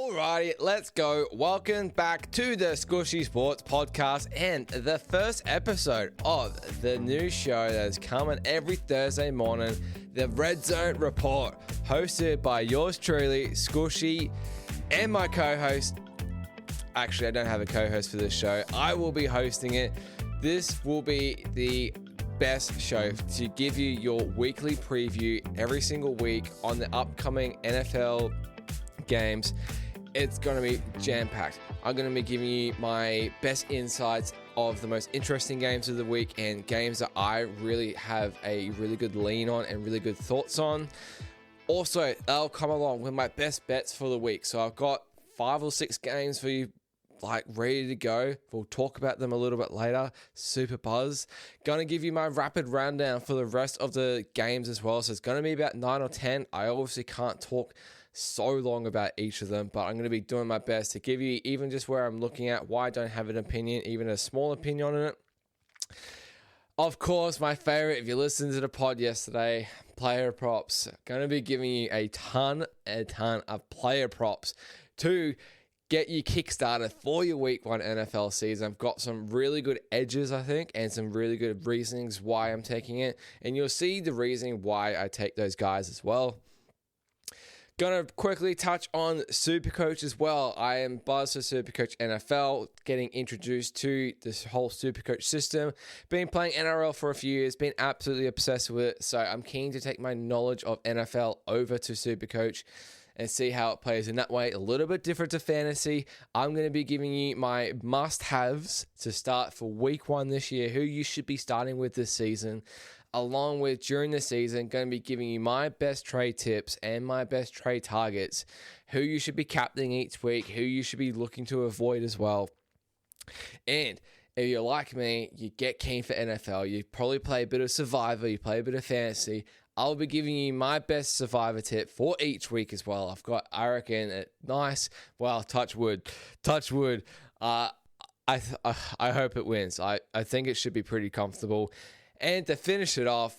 Alrighty, let's go. Welcome back to the Skooshi Sports podcast and the first episode of the new show that is coming every Thursday morning, the Redzone Report, hosted by yours truly, Skooshi, and my co-host. Actually, I don't have a co-host for this show. I will be hosting it. This will be the best show to give you your weekly preview every single week on the upcoming NFL games. It's going to be jam-packed. I'm going to be giving you my best insights of the most interesting games of the week and games that I really have a really good lean on and really good thoughts on. Also, I'll come along with my best bets for the week. So I've got 5 or 6 games for you, like, ready to go. We'll talk about them a little bit later. Super buzz. Gonna give you my rapid rundown for the rest of the games as well. So it's gonna be about 9 or 10. I obviously can't talk so long about each of them, but I'm gonna be doing my best to give you even just where I'm looking at, why I don't have an opinion, even a small opinion on it. Of course, my favorite, if you listened to the pod yesterday, player props. Gonna be giving you a ton of player props to get you kickstarted for your week 1 NFL season. I've got some really good edges, I think, and some really good reasonings why I'm taking it. And you'll see the reasoning why I take those guys as well. Gonna quickly touch on Supercoach as well. I am buzzed for Supercoach NFL, getting introduced to this whole Supercoach system. Been playing NRL for a few years, been absolutely obsessed with it. So I'm keen to take my knowledge of NFL over to Supercoach and see how it plays in that way. A little bit different to fantasy. I'm going to be giving you my must-haves to start for week 1 this year, who you should be starting with this season, along with during the season, going to be giving you my best trade tips and my best trade targets, who you should be captaining each week, who you should be looking to avoid as well. And if you're like me, you get keen for NFL, you probably play a bit of Survivor, you play a bit of fantasy. I'll be giving you my best Survivor tip for each week as well. I've got, I reckon, a nice, well, touch wood. I hope it wins. I think it should be pretty comfortable. And to finish it off,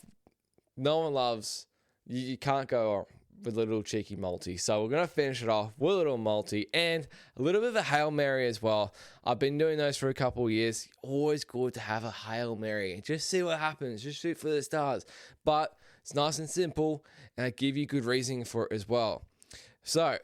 no one loves, you can't go with a little cheeky multi. So we're going to finish it off with a little multi and a little bit of a Hail Mary as well. I've been doing those for a couple of years. Always good to have a Hail Mary and just see what happens. Just shoot for the stars. But it's nice and simple, and I give you good reasoning for it as well. So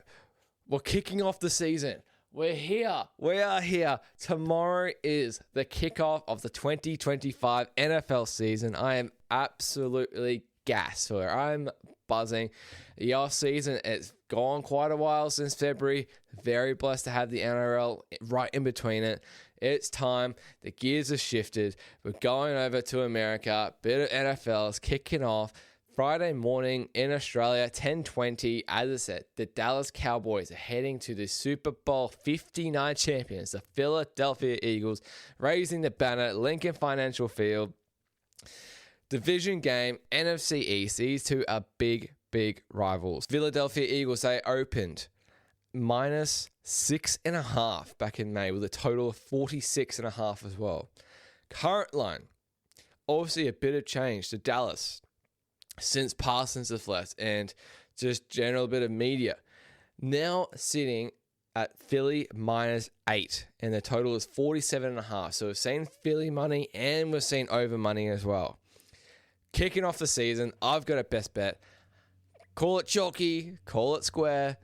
we're kicking off the season. We're here. We are here. Tomorrow is the kickoff of the 2025 NFL season. I am absolutely gassed for it. I'm buzzing. The off season, it's gone quite a while since February. Very blessed to have the NRL right in between it. It's time. The gears have shifted. We're going over to America. Bit of NFL is kicking off. Friday morning in Australia, 10:20. As I said, the Dallas Cowboys are heading to the Super Bowl 59 champions, the Philadelphia Eagles, raising the banner at Lincoln Financial Field. Division game, NFC East. These two are big rivals. Philadelphia Eagles, they opened -6.5 back in May with a total of 46.5 as well. Current line, obviously a bit of change to Dallas since Parsons has left and just general bit of media. Now sitting at Philly -8 and the total is 47.5. So we've seen Philly money and we've seen over money as well. Kicking off the season, I've got a best bet. Call it chalky, call it square.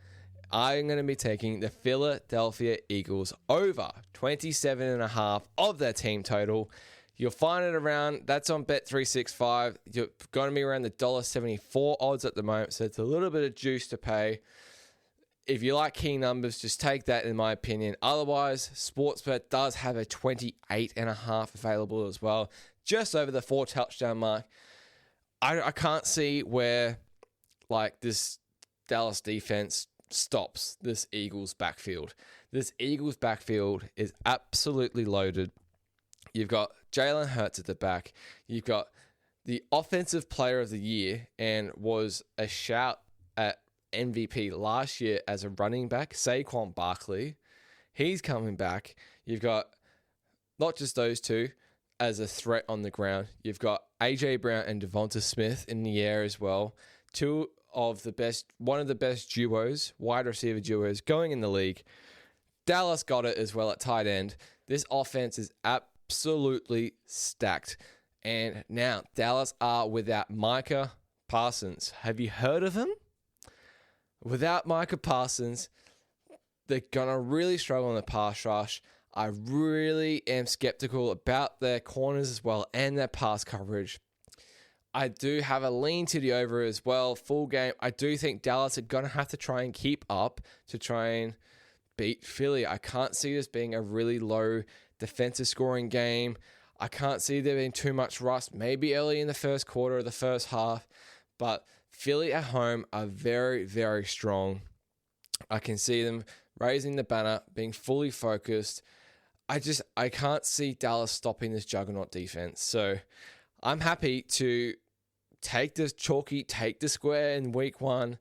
I'm going to be taking the Philadelphia Eagles over 27.5 of their team total. You'll find it around, that's on Bet365. You're going to be around the $1.74 odds at the moment, so it's a little bit of juice to pay. If you like key numbers, just take that in my opinion. Otherwise, Sportsbet does have a 28.5 available as well, just over the 4 touchdown mark. I can't see where like this Dallas defense stops this Eagles backfield. This Eagles backfield is absolutely loaded. You've got Jalen Hurts at the back. You've got the offensive player of the year and was a shout at MVP last year as a running back, Saquon Barkley. He's coming back. You've got not just those two as a threat on the ground. You've got AJ Brown and Devonta Smith in the air as well. Two one of the best duos, wide receiver duos going in the league. Dallas got it as well at tight end. This offense is absolutely stacked. And now Dallas are without Micah Parsons. Have you heard of him? Without Micah Parsons, they're going to really struggle in the pass rush. I really am skeptical about their corners as well and their pass coverage. I do have a lean to the over as well. Full game. I do think Dallas are going to have to try and keep up to try and beat Philly. I can't see this being a really low defensive scoring game. I can't see there being too much rust, maybe early in the first quarter or the first half. But Philly at home are very, very strong. I can see them raising the banner, being fully focused. I can't see Dallas stopping this juggernaut defense. So I'm happy to take the square in week 1,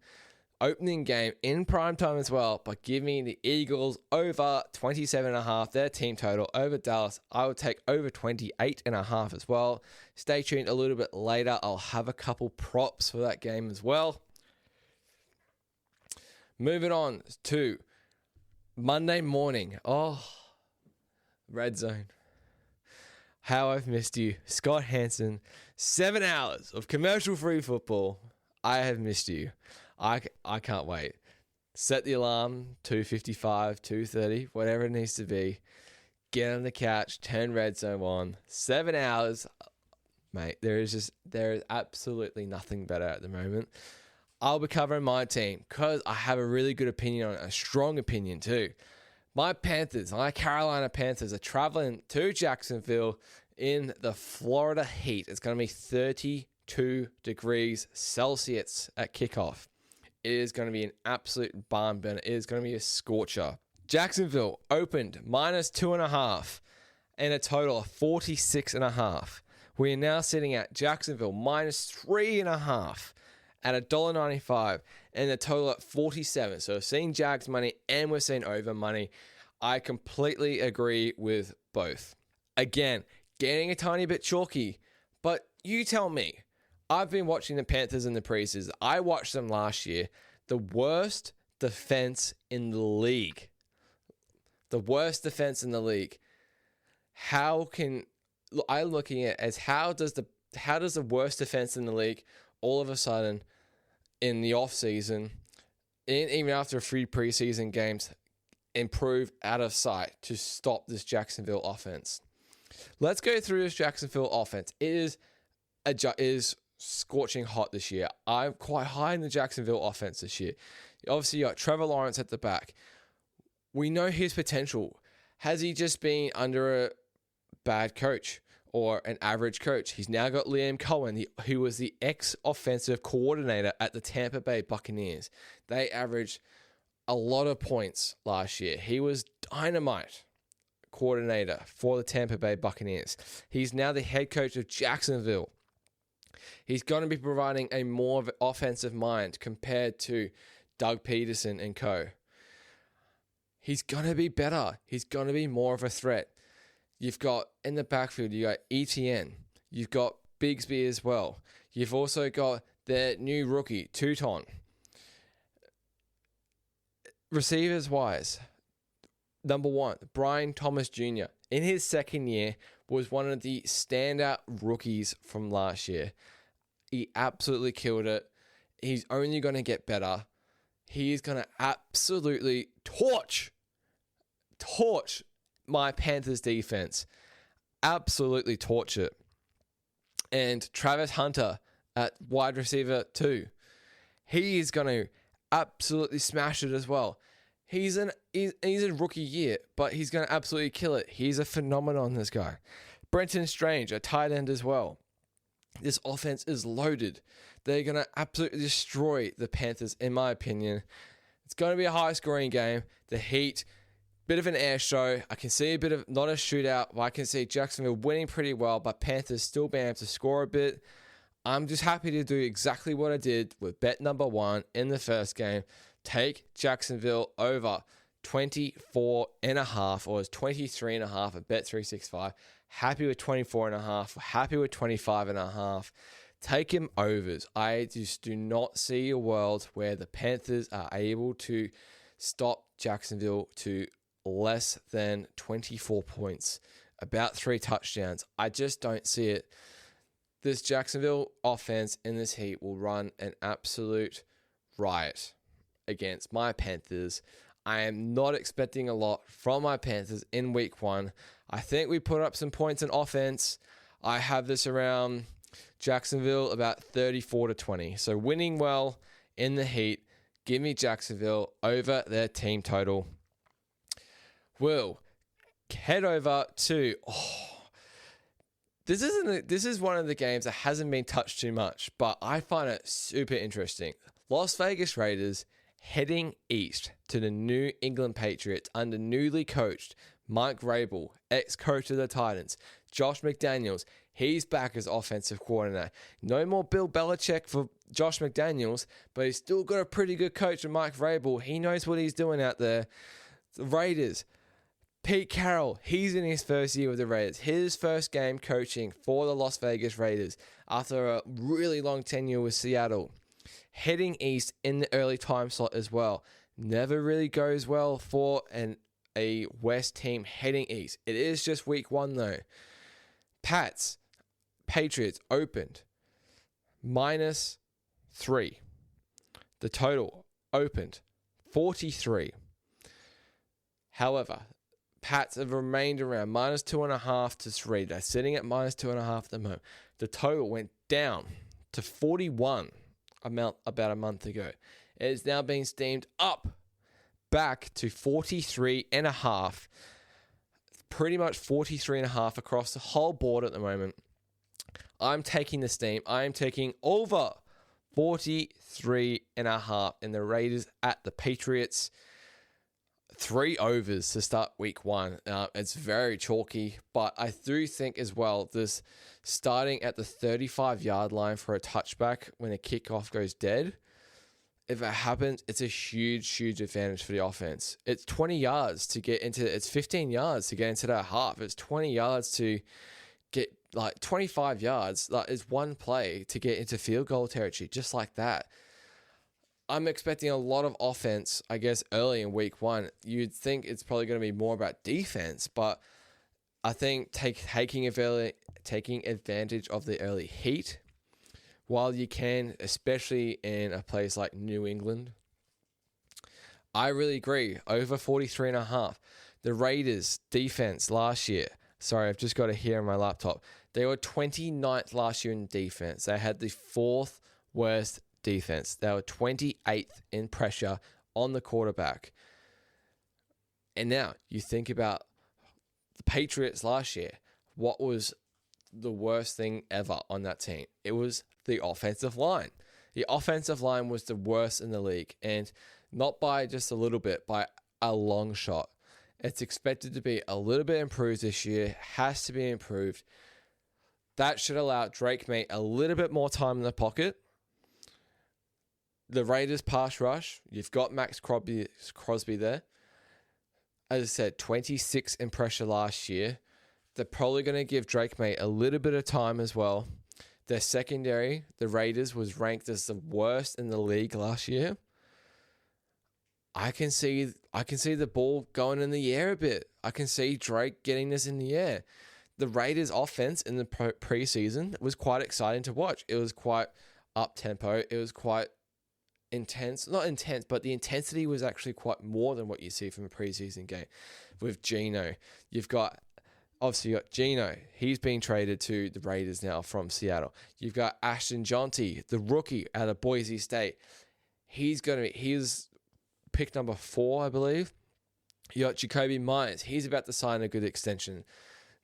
opening game in primetime as well, but give me the Eagles over 27.5, their team total over Dallas. I would take over 28.5 as well. Stay tuned a little bit later. I'll have a couple props for that game as well. Moving on to Monday morning. Red Zone. How I've missed you. Scott Hansen. 7 hours of commercial-free football. I have missed you. I can't wait. Set the alarm, 2:55, 2:30, whatever it needs to be. Get on the couch, turn Red Zone on. 7 hours. Mate, there is absolutely nothing better at the moment. I'll be covering my team because I have a really good opinion on it, a strong opinion too. My Carolina Panthers are traveling to Jacksonville in the Florida heat. It's going to be 32 degrees Celsius at kickoff. It is going to be an absolute barn burner. It is going to be a scorcher. Jacksonville opened -2.5 and a total of 46.5. We are now sitting at Jacksonville -3.5 at $1.95 and a total at 47. So we've seen Jags money and we're seeing over money. I completely agree with both. Again, getting a tiny bit chalky, but you tell me. I've been watching the Panthers in the preseason. I watched them last year. The worst defense in the league. The worst defense in the league. I'm looking at it as how does the worst defense in the league all of a sudden in the off season, even after a few preseason games, improve out of sight to stop this Jacksonville offense? Let's go through this Jacksonville offense. It is scorching hot this year. I'm quite high in the Jacksonville offense this year. Obviously, you got Trevor Lawrence at the back. We know his potential. Has he just been under a bad coach or an average coach? He's now got Liam Cohen, who was the ex-offensive coordinator at the Tampa Bay Buccaneers. They averaged a lot of points last year. He was dynamite coordinator for the Tampa Bay Buccaneers. He's now the head coach of Jacksonville. He's going to be providing a more of an offensive mind compared to Doug Peterson and co. He's going to be better. He's going to be more of a threat. You've got in the backfield, you got ETN. You've got Bigsby as well. You've also got their new rookie, Tuton. Receivers wise, number 1, Brian Thomas Jr. in his second year was one of the standout rookies from last year. He absolutely killed it. He's only going to get better. He is going to absolutely torch my Panthers defense. Absolutely torch it. And Travis Hunter at wide receiver 2. He is going to absolutely smash it as well. He's a rookie year, but he's going to absolutely kill it. He's a phenomenon, this guy. Brenton Strange, a tight end as well. This offense is loaded. They're going to absolutely destroy the Panthers, in my opinion. It's going to be a high-scoring game. The Heat, bit of an air show. I can see a bit of, not a shootout, but I can see Jacksonville winning pretty well, but Panthers still being able to score a bit. I'm just happy to do exactly what I did with bet number 1 in the first game. Take Jacksonville over 24.5 or 23.5 at Bet365. Happy with 24.5. Happy with 25.5. take him overs. I just do not see a world where the Panthers are able to stop Jacksonville to less than 24 points, about 3 touchdowns. I just don't see it. This Jacksonville offense in this heat will run an absolute riot against my Panthers. I am not expecting a lot from my Panthers in week 1. I think we put up some points in offense. I have this around Jacksonville about 34-20. So winning well in the heat. Give me Jacksonville over their team total. We'll head over to... This is one of the games that hasn't been touched too much, but I find it super interesting. Las Vegas Raiders heading east to the New England Patriots under newly coached Mike Vrabel, ex-coach of the Titans. Josh McDaniels, he's back as offensive coordinator. No more Bill Belichick for Josh McDaniels, but he's still got a pretty good coach in Mike Vrabel. He knows what he's doing out there. The Raiders, Pete Carroll, he's in his first year with the Raiders. His first game coaching for the Las Vegas Raiders after a really long tenure with Seattle. Heading east in the early time slot as well. Never really goes well for a West team heading east. It is just week 1 though. Patriots opened -3. The total opened 43. However, Pats have remained around -2.5 to 3. They're sitting at -2.5 at the moment. The total went down to 41 about a month ago. It is now being steamed up back to 43.5. Pretty much 43.5 across the whole board at the moment. I'm taking the steam. I am taking over 43.5 in the Raiders at the Patriots. 3 overs to start week 1. It's very chalky, but I do think as well this starting at the 35-yard line for a touchback when a kickoff goes dead. If it happens, it's a huge advantage for the offense. It's 20 yards to get into, it's 15 yards to get into that half. It's 20 yards to get, 25 yards. It's one play to get into field goal territory, just like that. I'm expecting a lot of offense, I guess, early in week 1. You'd think it's probably going to be more about defense, but I think taking advantage of the early heat while you can, especially in a place like New England. I really agree. Over 43.5. The Raiders defense last year. Sorry, I've just got it here on my laptop. They were 29th last year in defense. They had the 4th worst defense. They were 28th in pressure on the quarterback. And now you think about the Patriots last year. What was the worst thing ever on that team? It was the offensive line. The offensive line was the worst in the league, and not by just a little bit, by a long shot. It's expected to be a little bit improved this year, has to be improved. That should allow Drake May a little bit more time in the pocket. The Raiders pass rush, you've got Max Crosby there. As I said, 26 in pressure last year. They're probably going to give Drake May a little bit of time as well. Their secondary, the Raiders, was ranked as the worst in the league last year. I can see the ball going in the air a bit. I can see Drake getting this in the air. The Raiders' offense in the preseason was quite exciting to watch. It was quite up-tempo. It was quite intense. Not intense, but the intensity was actually quite more than what you see from a preseason game. With Geno, you've got Geno. He's been traded to the Raiders now from Seattle. You've got Ashton Jonty, the rookie out of Boise State. He's pick number 4, I believe. You got Jacoby Myers. He's about to sign a good extension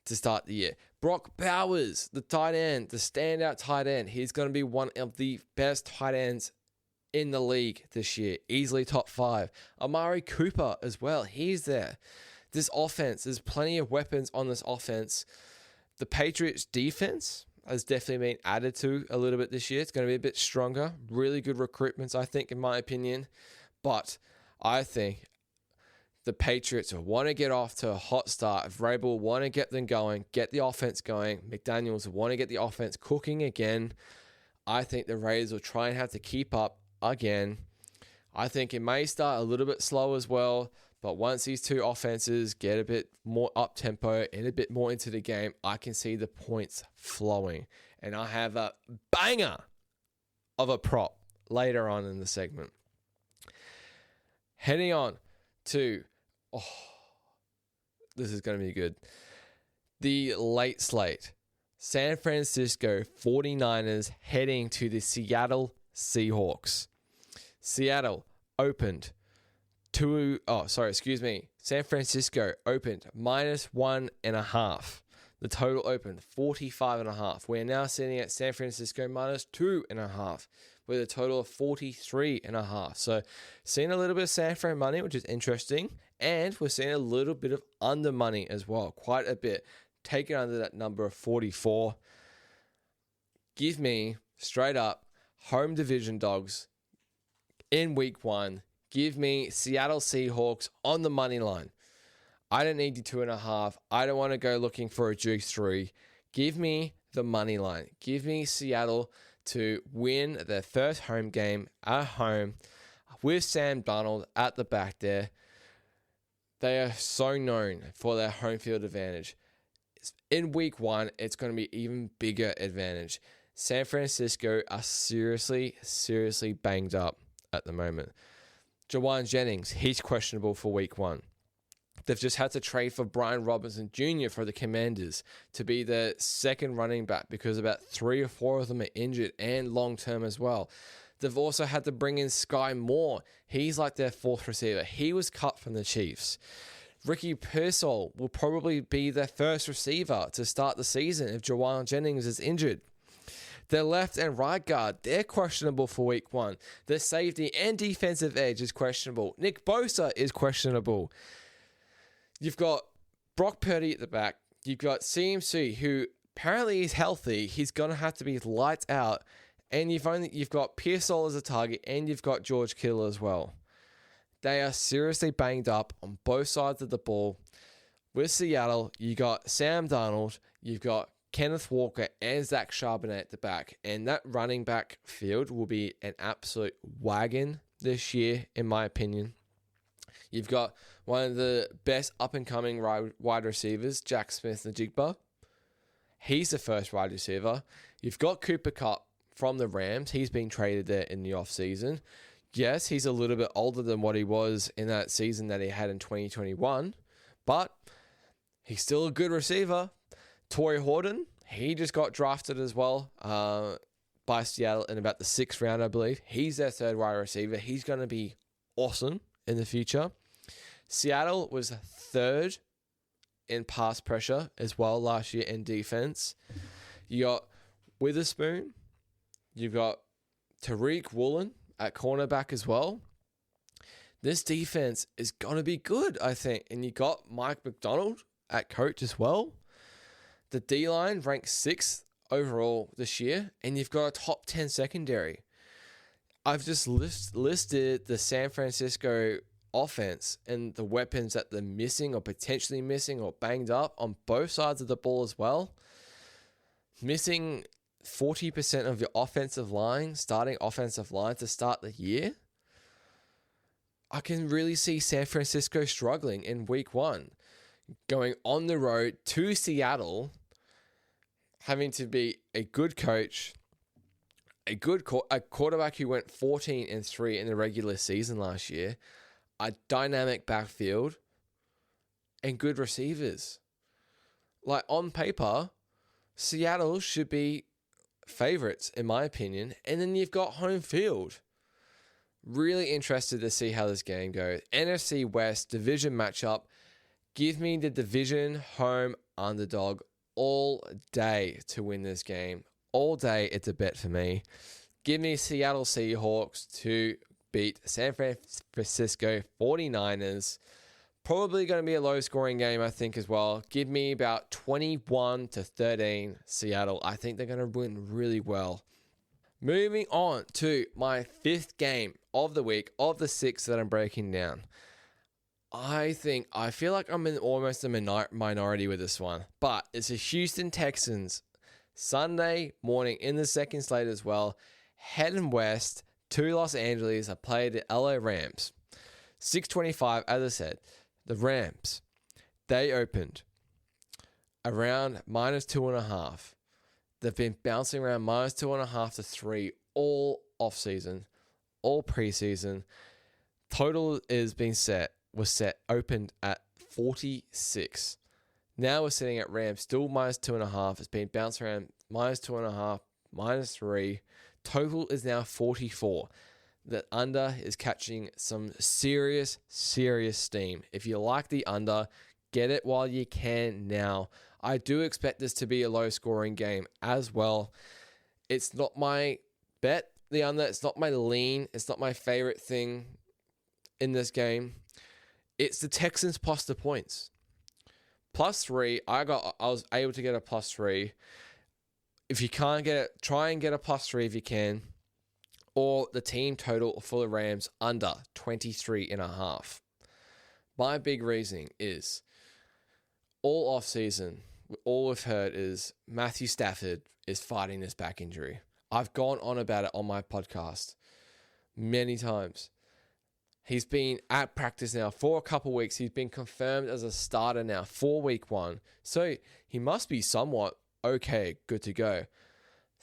to start the year. Brock Bowers, the tight end, the standout tight end. He's going to be one of the best tight ends in the league this year. Easily top 5. Amari Cooper as well. He's there. This offense, there's plenty of weapons on this offense. The Patriots defense has definitely been added to a little bit this year. It's going to be a bit stronger. Really good recruitments, I think, in my opinion. But I think the Patriots want to get off to a hot start. If Vrabel will want to get them going, get the offense going. McDaniels will want to get the offense cooking again. I think the Raiders will try and have to keep up again. I think it may start a little bit slow as well, but once these two offenses get a bit more up-tempo and a bit more into the game, I can see the points flowing. And I have a banger of a prop later on in the segment. Heading on to, this is going to be good. The late slate. San Francisco 49ers heading to the Seattle Seahawks. Seattle opened San Francisco opened -1.5. The total opened 45.5. We're now sitting at San Francisco -2.5 with a total of 43.5. So seeing a little bit of San Fran money, which is interesting. And we're seeing a little bit of under money as well. Quite a bit. Take it under that number of 44. Give me straight up home division dogs in week 1. Give me Seattle Seahawks on the money line. I don't need the 2.5. I don't want to go looking for a juice 3. Give me the money line. Give me Seattle to win their first home game at home with Sam Darnold at the back there. They are so known for their home field advantage. In week 1, it's going to be even bigger advantage. San Francisco are seriously banged up at the moment. Jawan Jennings, he's questionable for week 1. They've just had to trade for Brian Robinson Jr. for the Commanders to be the second running back because about 3 or 4 of them are injured and long-term as well. They've also had to bring in Sky Moore. He's like their 4th receiver. He was cut from the Chiefs. Ricky Pearsall will probably be their first receiver to start the season if Jawan Jennings is injured. Their left and right guard, they're questionable for week 1. Their safety and defensive edge is questionable. Nick Bosa is questionable. You've got Brock Purdy at the back. You've got CMC, who apparently is healthy. He's going to have to be lights out. And you've got Pearsall as a target, and you've got George Kittle as well. They are seriously banged up on both sides of the ball. With Seattle, you got Sam Darnold, you've got Kenneth Walker and Zach Charbonnet at the back. And that running back field will be an absolute wagon this year, in my opinion. You've got one of the best up-and-coming wide receivers, Jack Smith-Njigba. He's the first wide receiver. You've got Cooper Kupp from the Rams. He's been traded there in the offseason. Yes, he's a little bit older than what he was in that season that he had in 2021, but he's still a good receiver. Torrey Horton, he just got drafted as well by Seattle in about the 6th round, I believe. He's their 3rd wide receiver. He's going to be awesome in the future. Seattle was 3rd in pass pressure as well last year in defense. You got Witherspoon. You've got Tariq Woolen at cornerback as well. This defense is going to be good, I think. And you got Mike McDonald at coach as well. The D-line ranks 6th overall this year. And you've got a top 10 secondary. I've just listed the San Francisco offense and the weapons that they're missing or potentially missing or banged up on both sides of the ball as well. Missing 40% of your offensive line, starting offensive line to start the year. I can really see San Francisco struggling in week 1. Going on the road to Seattle, having to be a good coach, a quarterback who went 14-3 in the regular season last year, a dynamic backfield, and good receivers. Like on paper, Seattle should be favorites, in my opinion. And then you've got home field. Really interested to see how this game goes. NFC West division matchup. Give me the division home underdog all day to win this game. All day, it's a bet for me. Give me Seattle Seahawks to beat San Francisco 49ers. Probably going to be a low-scoring game, I think, as well. Give me about 21-13 Seattle. I think they're going to win really well. Moving on to my 5th game of the week, of the 6 that I'm breaking down. I feel like I'm in almost a minority with this one. But it's a Houston Texans Sunday morning in the second slate as well, heading west to Los Angeles. I played the LA Rams. 6:25, as I said, the Rams, they opened around -2.5. They've been bouncing around -2.5 to 3 all off-season, all preseason. Total opened at 46. Now we're sitting at Rams, still -2.5. It's been bouncing around -2.5, -3. Total is now 44. The under is catching some serious steam. If you like the under, get it while you can now. I do expect this to be a low-scoring game as well. It's not my bet, the under. It's not my lean. It's not my favorite thing in this game. It's the Texans plus the points. +3. I was able to get a +3. If you can't get it, try and get a +3 if you can. Or the team total for the Rams under 23.5. My big reasoning is all off-season, all we've heard is Matthew Stafford is fighting this back injury. I've gone on about it on my podcast many times. He's been at practice now for a couple weeks. He's been confirmed as a starter now for week 1. So he must be somewhat okay, good to go.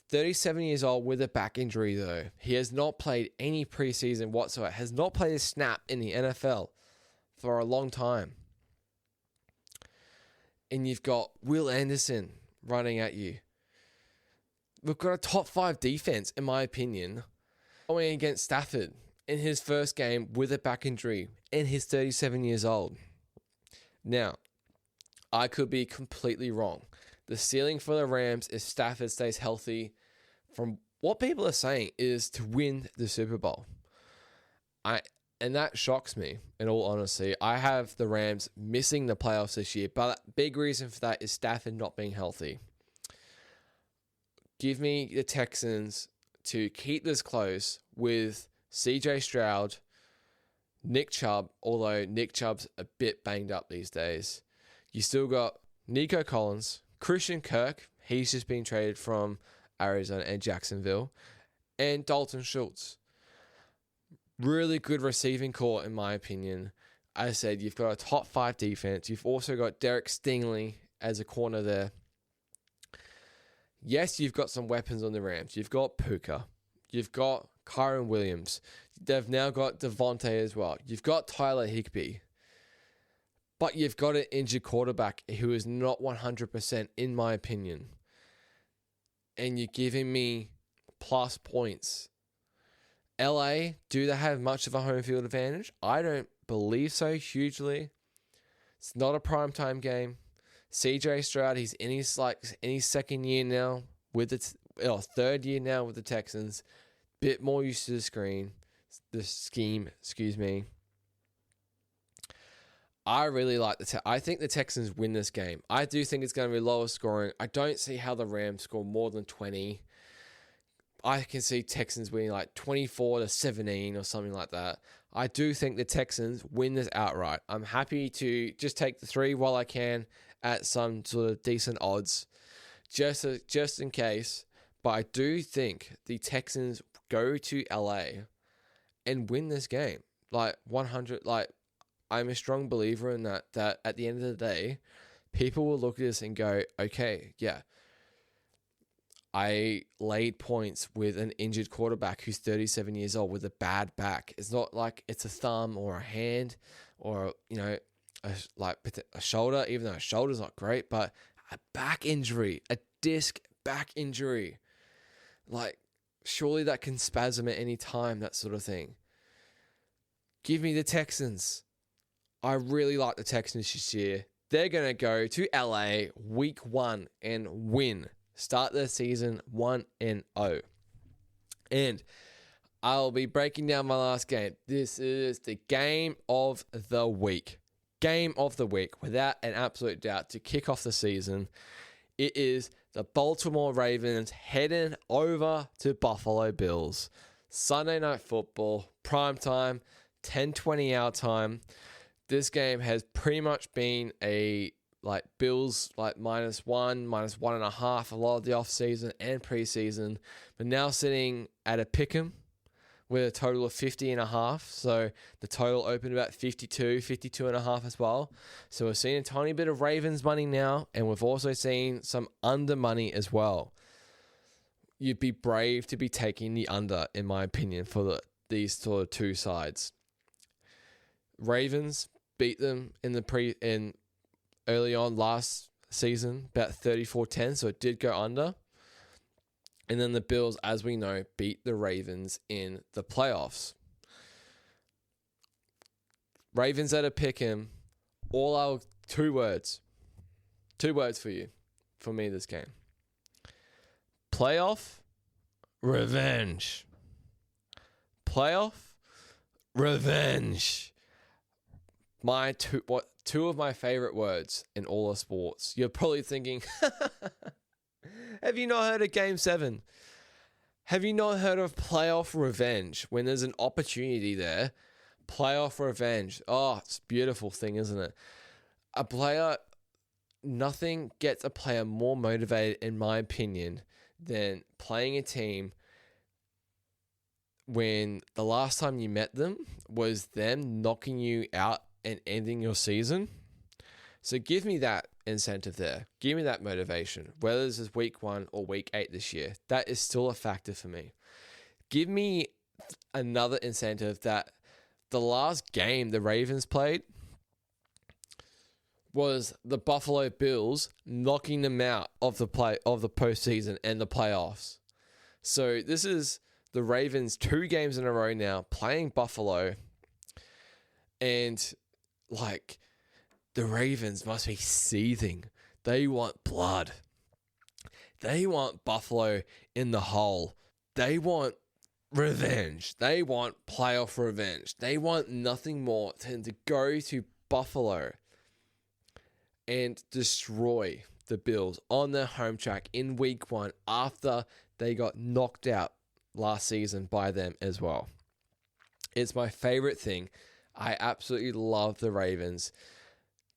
37 years old with a back injury, though. He has not played any preseason whatsoever. Has not played a snap in the NFL for a long time. And you've got Will Anderson running at you. We've got a top 5 defense, in my opinion, going against Stafford in his first game with a back injury, and he's 37 years old. Now, I could be completely wrong. The ceiling for the Rams, if Stafford stays healthy, from what people are saying, is to win the Super Bowl. And that shocks me, in all honesty. I have the Rams missing the playoffs this year, but a big reason for that is Stafford not being healthy. Give me the Texans to keep this close with CJ Stroud, Nick Chubb, although Nick Chubb's a bit banged up these days. You still got Nico Collins, Christian Kirk, he's just been traded from Arizona and Jacksonville, and Dalton Schultz. Really good receiving core, in my opinion. As I said, you've got a top 5 defense. You've also got Derek Stingley as a corner there. Yes, you've got some weapons on the Rams. You've got Puka. You've got Kyron Williams. They've now got Devontae as well. You've got Tyler Higbee. But you've got an injured quarterback who is not 100% in my opinion. And you're giving me plus points. LA, do they have much of a home field advantage? I don't believe so hugely. It's not a primetime game. CJ Stroud, he's in his second year now with third year now with the Texans. Bit more used to the scheme, excuse me. I really like I think the Texans win this game. I do think it's going to be lower scoring. I don't see how the Rams score more than 20. I can see Texans winning like 24-17 or something like that. I do think the Texans win this outright. I'm happy to just take the 3 while I can at some sort of decent odds, just in case. But I do think the Texans go to LA and win this game. Like 100, like I'm a strong believer in that at the end of the day, people will look at this and go, okay, yeah, I laid points with an injured quarterback who's 37 years old with a bad back. It's not like it's a thumb or a hand or, a shoulder, even though a shoulder's not great, but a back injury, a disc back injury. Like, surely that can spasm at any time, that sort of thing. Give me the Texans. I really like the Texans this year. They're going to go to LA week 1 and win. Start their season 1-0. And I'll be breaking down my last game. This is the game of the week. Game of the week, without an absolute doubt, to kick off the season. It is the Baltimore Ravens heading over to Buffalo Bills. Sunday Night Football, primetime, 10:20 our time. This game has pretty much been a like Bills like -1, -1.5 a lot of the offseason and preseason, but now sitting at a pick'em with a total of 50.5. So the total opened about 52.5 as well. So we're seeing a tiny bit of Ravens money now, and we've also seen some under money as well. You'd be brave to be taking the under, in my opinion, for these sort of two sides. Ravens beat them in early on last season, about 34-10, so it did go under. And then the Bills, as we know, beat the Ravens in the playoffs. Ravens at a pick'em. All our 2 words. 2 words for you, for me, this game. Playoff, revenge. Playoff, revenge. Two of my favorite words in all of sports. You're probably thinking, have you not heard of Game 7? Have you not heard of playoff revenge? When there's an opportunity there, playoff revenge. Oh, it's a beautiful thing, isn't it? Nothing gets a player more motivated, in my opinion, than playing a team when the last time you met them was them knocking you out and ending your season. So give me that incentive there. Give me that motivation. Whether this is week 1 or week 8 this year, that is still a factor for me. Give me another incentive that the last game the Ravens played was the Buffalo Bills knocking them out of the postseason and the playoffs. So this is the Ravens 2 games in a row now playing Buffalo, and like, the Ravens must be seething. They want blood. They want Buffalo in the hole. They want revenge. They want playoff revenge. They want nothing more than to go to Buffalo and destroy the Bills on their home track in week 1 after they got knocked out last season by them as well. It's my favorite thing. I absolutely love the Ravens.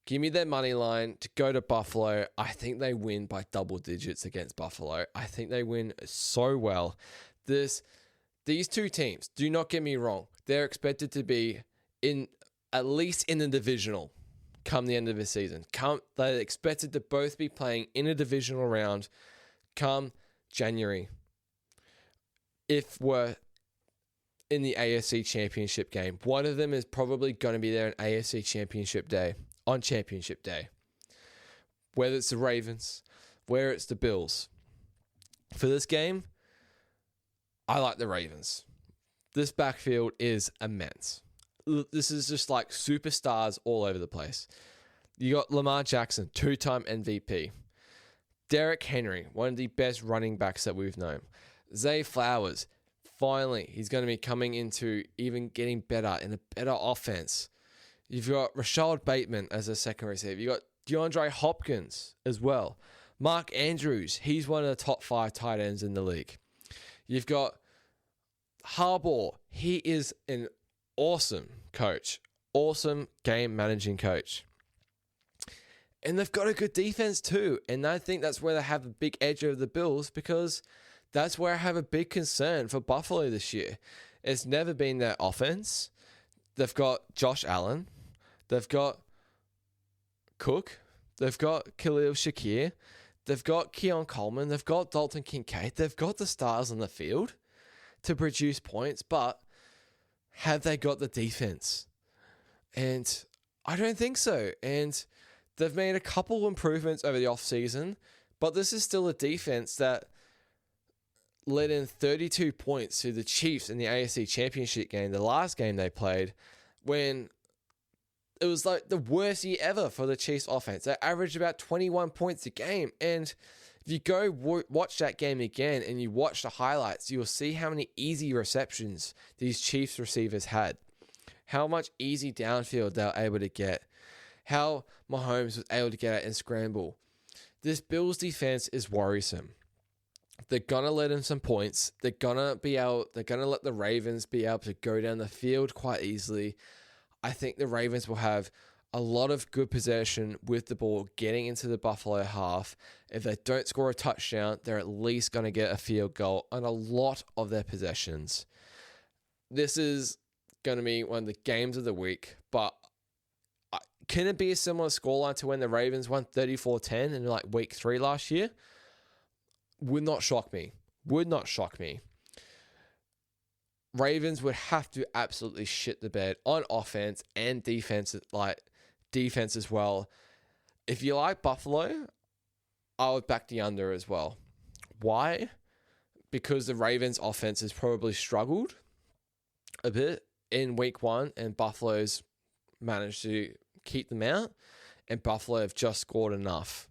Give me their money line to go to Buffalo. I think they win by double digits against Buffalo. I think they win so well. These 2 teams, do not get me wrong, they're expected to be at least in the divisional come the end of the season. They're expected to both be playing in a divisional round come January. If we're in the AFC Championship game, one of them is probably going to be there on AFC Championship Day, on Championship Day. Whether it's the Ravens, whether it's the Bills. For this game, I like the Ravens. This backfield is immense. This is just like superstars all over the place. You got Lamar Jackson, 2-time MVP. Derrick Henry, one of the best running backs that we've known. Zay Flowers, finally, he's going to be coming into even getting better in a better offense. You've got Rashad Bateman as a second receiver. You've got DeAndre Hopkins as well. Mark Andrews, he's one of the top 5 tight ends in the league. You've got Harbaugh. He is an awesome coach. Awesome game managing coach. And they've got a good defense too. And I think that's where they have a big edge over the Bills, because that's where I have a big concern for Buffalo this year. It's never been their offense. They've got Josh Allen. They've got Cook. They've got Khalil Shakir. They've got Keon Coleman. They've got Dalton Kincaid. They've got the stars on the field to produce points, but have they got the defense? And I don't think so. And they've made a couple improvements over the offseason, but this is still a defense that led in 32 points to the Chiefs in the AFC Championship game, the last game they played, when it was like the worst year ever for the Chiefs offense. They averaged about 21 points a game. And if you go watch that game again and you watch the highlights, you'll see how many easy receptions these Chiefs receivers had. How much easy downfield they were able to get. How Mahomes was able to get out and scramble. This Bills defense is worrisome. They're going to let in some points. They're going to let the Ravens be able to go down the field quite easily. I think the Ravens will have a lot of good possession with the ball getting into the Buffalo half. If they don't score a touchdown, they're at least going to get a field goal on a lot of their possessions. This is going to be one of the games of the week, but can it be a similar scoreline to when the Ravens won 34-10 in like week 3 last year? Would not shock me. Ravens would have to absolutely shit the bed on offense and defense, like defense as well. If you like Buffalo, I would back the under as well. Why? Because the Ravens offense has probably struggled a bit in week 1 and Buffalo's managed to keep them out, and Buffalo have just scored enough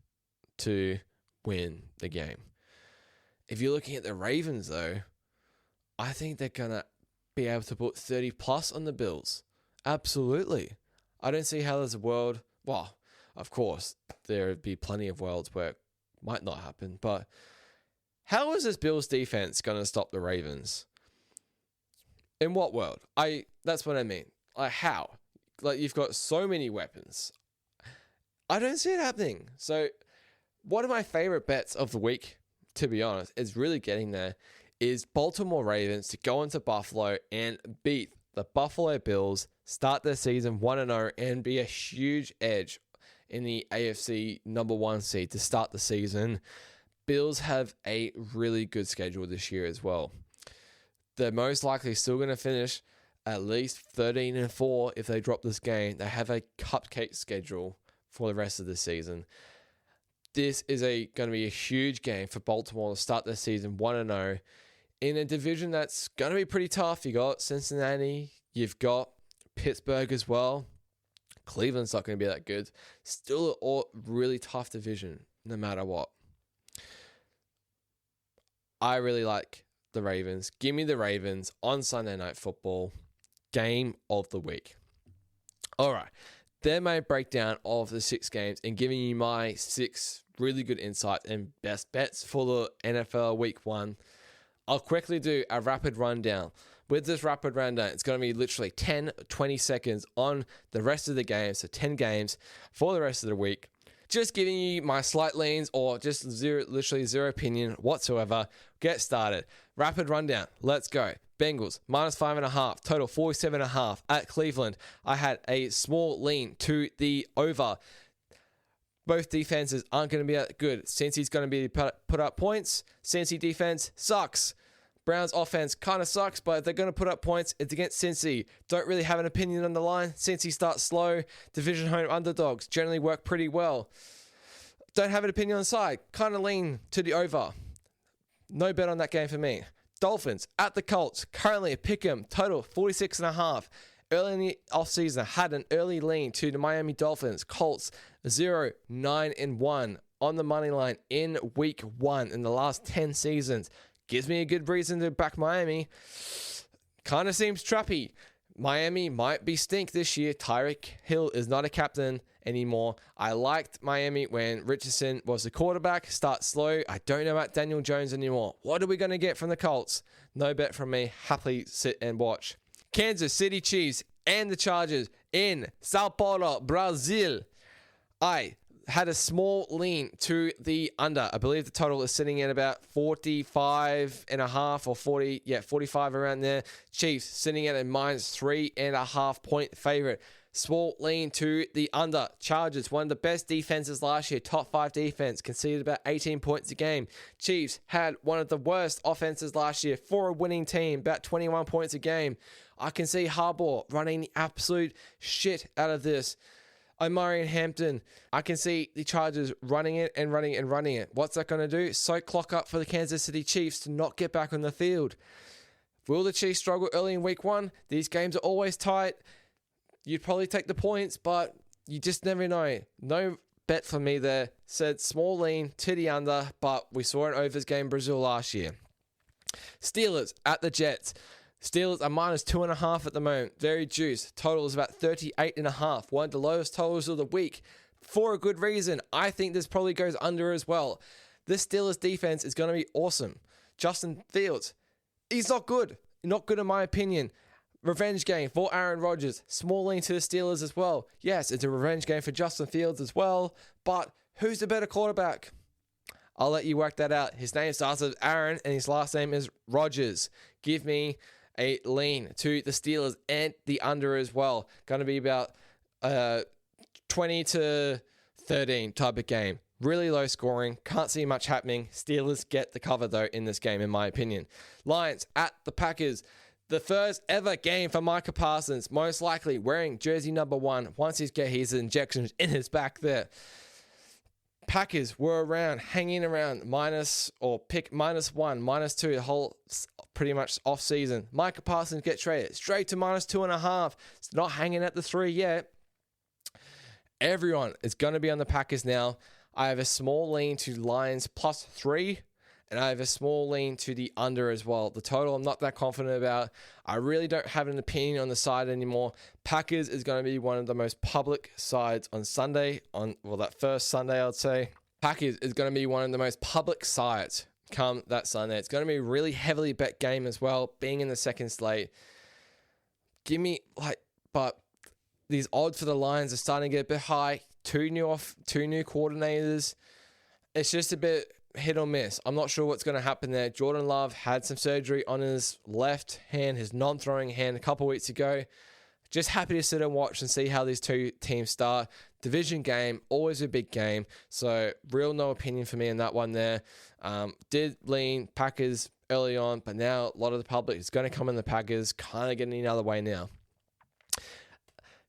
to win the game. If you're looking at the Ravens though, I think they're going to be able to put 30 plus on the Bills. Absolutely. I don't see how there's a world, well, of course, there would be plenty of worlds where it might not happen, but how is this Bills defense going to stop the Ravens? In what world? That's what I mean. Like, how? Like, you've got so many weapons. I don't see it happening. So, one of my favorite bets of the week, to be honest, is really getting there, is Baltimore Ravens to go into Buffalo and beat the Buffalo Bills, start their season 1-0, and be a huge edge in the AFC number 1 seed to start the season. Bills have a really good schedule this year as well. They're most likely still going to finish at least 13-4 if they drop this game. They have a cupcake schedule for the rest of the season. This is going to be a huge game for Baltimore to start their season 1-0 in a division that's going to be pretty tough. You got Cincinnati, you've got Pittsburgh as well. Cleveland's not going to be that good. Still a really tough division, no matter what. I really like the Ravens. Give me the Ravens on Sunday Night Football. Game of the week. All right. They're my breakdown of the 6 games and giving you my 6 really good insights and best bets for the NFL Week 1. I'll quickly do a rapid rundown. With this rapid rundown, it's going to be literally 10, 20 seconds on the rest of the games. So 10 games for the rest of the week. Just giving you my slight leans or just literally zero opinion whatsoever. Get started. Rapid rundown. Let's go. Bengals, -5.5, total 47.5 at Cleveland. I had a small lean to the over. Both defenses aren't going to be that good. Cincy's going to be put up points. Cincy defense sucks. Browns offense kind of sucks, but if they're going to put up points, it's against Cincy. Don't really have an opinion on the line. Cincy starts slow. Division home underdogs generally work pretty well. Don't have an opinion on the side. Kind of lean to the over. No bet on that game for me. Dolphins at the Colts. Currently a pick 'em. Total 46.5. Early in the offseason, had an early lean to the Miami Dolphins. Colts 0-9-1 on the money line in week 1 in the last 10 seasons. Gives me a good reason to back Miami. Kind of seems trappy. Miami might be stink this year. Tyreek Hill is not a captain anymore. I liked Miami when Richardson was the quarterback. Start slow. I don't know about Daniel Jones anymore. What are we going to get from the Colts? No bet from me. Happily sit and watch. Kansas City Chiefs and the Chargers in Sao Paulo, Brazil. I had a small lean to the under. I believe the total is sitting at about 45.5 or 40. Yeah, 45 around there. Chiefs sitting at a -3.5 point favorite. Small lean to the under. Chargers, one of the best defenses last year. Top 5 defense. Conceded about 18 points a game. Chiefs had one of the worst offenses last year for a winning team. About 21 points a game. I can see Harbaugh running the absolute shit out of this. Omari and Hampton. I can see the Chargers running it and running it and running it. What's that going to do? So clock up for the Kansas City Chiefs to not get back on the field. Will the Chiefs struggle early in week 1? These games are always tight. You'd probably take the points, but you just never know. No bet for me there. Said small lean to the under, but we saw an overs game in Brazil last year. Steelers at the Jets. Steelers are -2.5 at the moment. Very juiced. Total is about 38.5. One of the lowest totals of the week. For a good reason. I think this probably goes under as well. This Steelers defense is going to be awesome. Justin Fields. He's not good. Not good in my opinion. Revenge game for Aaron Rodgers. Small lean to the Steelers as well. Yes, it's a revenge game for Justin Fields as well. But who's the better quarterback? I'll let you work that out. His name starts with Aaron and his last name is Rodgers. Give me a lean to the Steelers and the under as well. Going to be about 20 to 13 type of game. Really low scoring. Can't see much happening. Steelers get the cover though in this game in my opinion. Lions at the Packers. The first ever game for Micah Parsons. Most likely wearing jersey number 1 once he gets his injections in his back there. Packers were hanging around -1, -2 the whole pretty much off season. Micah Parsons gets traded straight to -2.5. It's not hanging at the 3 yet. Everyone is going to be on the Packers now. I have a small lean to Lions +3, and I have a small lean to the under as well. The total I'm not that confident about. I really don't have an opinion on the side anymore. Packers is going to be one of the most public sides on Sunday. That first Sunday, I'd say. Packers is going to be one of the most public sides come that Sunday. It's going to be a really heavily bet game as well, being in the second slate. Give me, but these odds for the Lions are starting to get a bit high. Two new coordinators. It's just a bit hit or miss. I'm not sure what's going to happen there. Jordan Love had some surgery on his left hand, his non-throwing hand, a couple weeks ago. Just happy to sit and watch and see how these two teams start. Division game, always a big game. So real no opinion for me in that one there. Did lean Packers early on, but now a lot of the public is going to come in the Packers. Kind of getting another way now.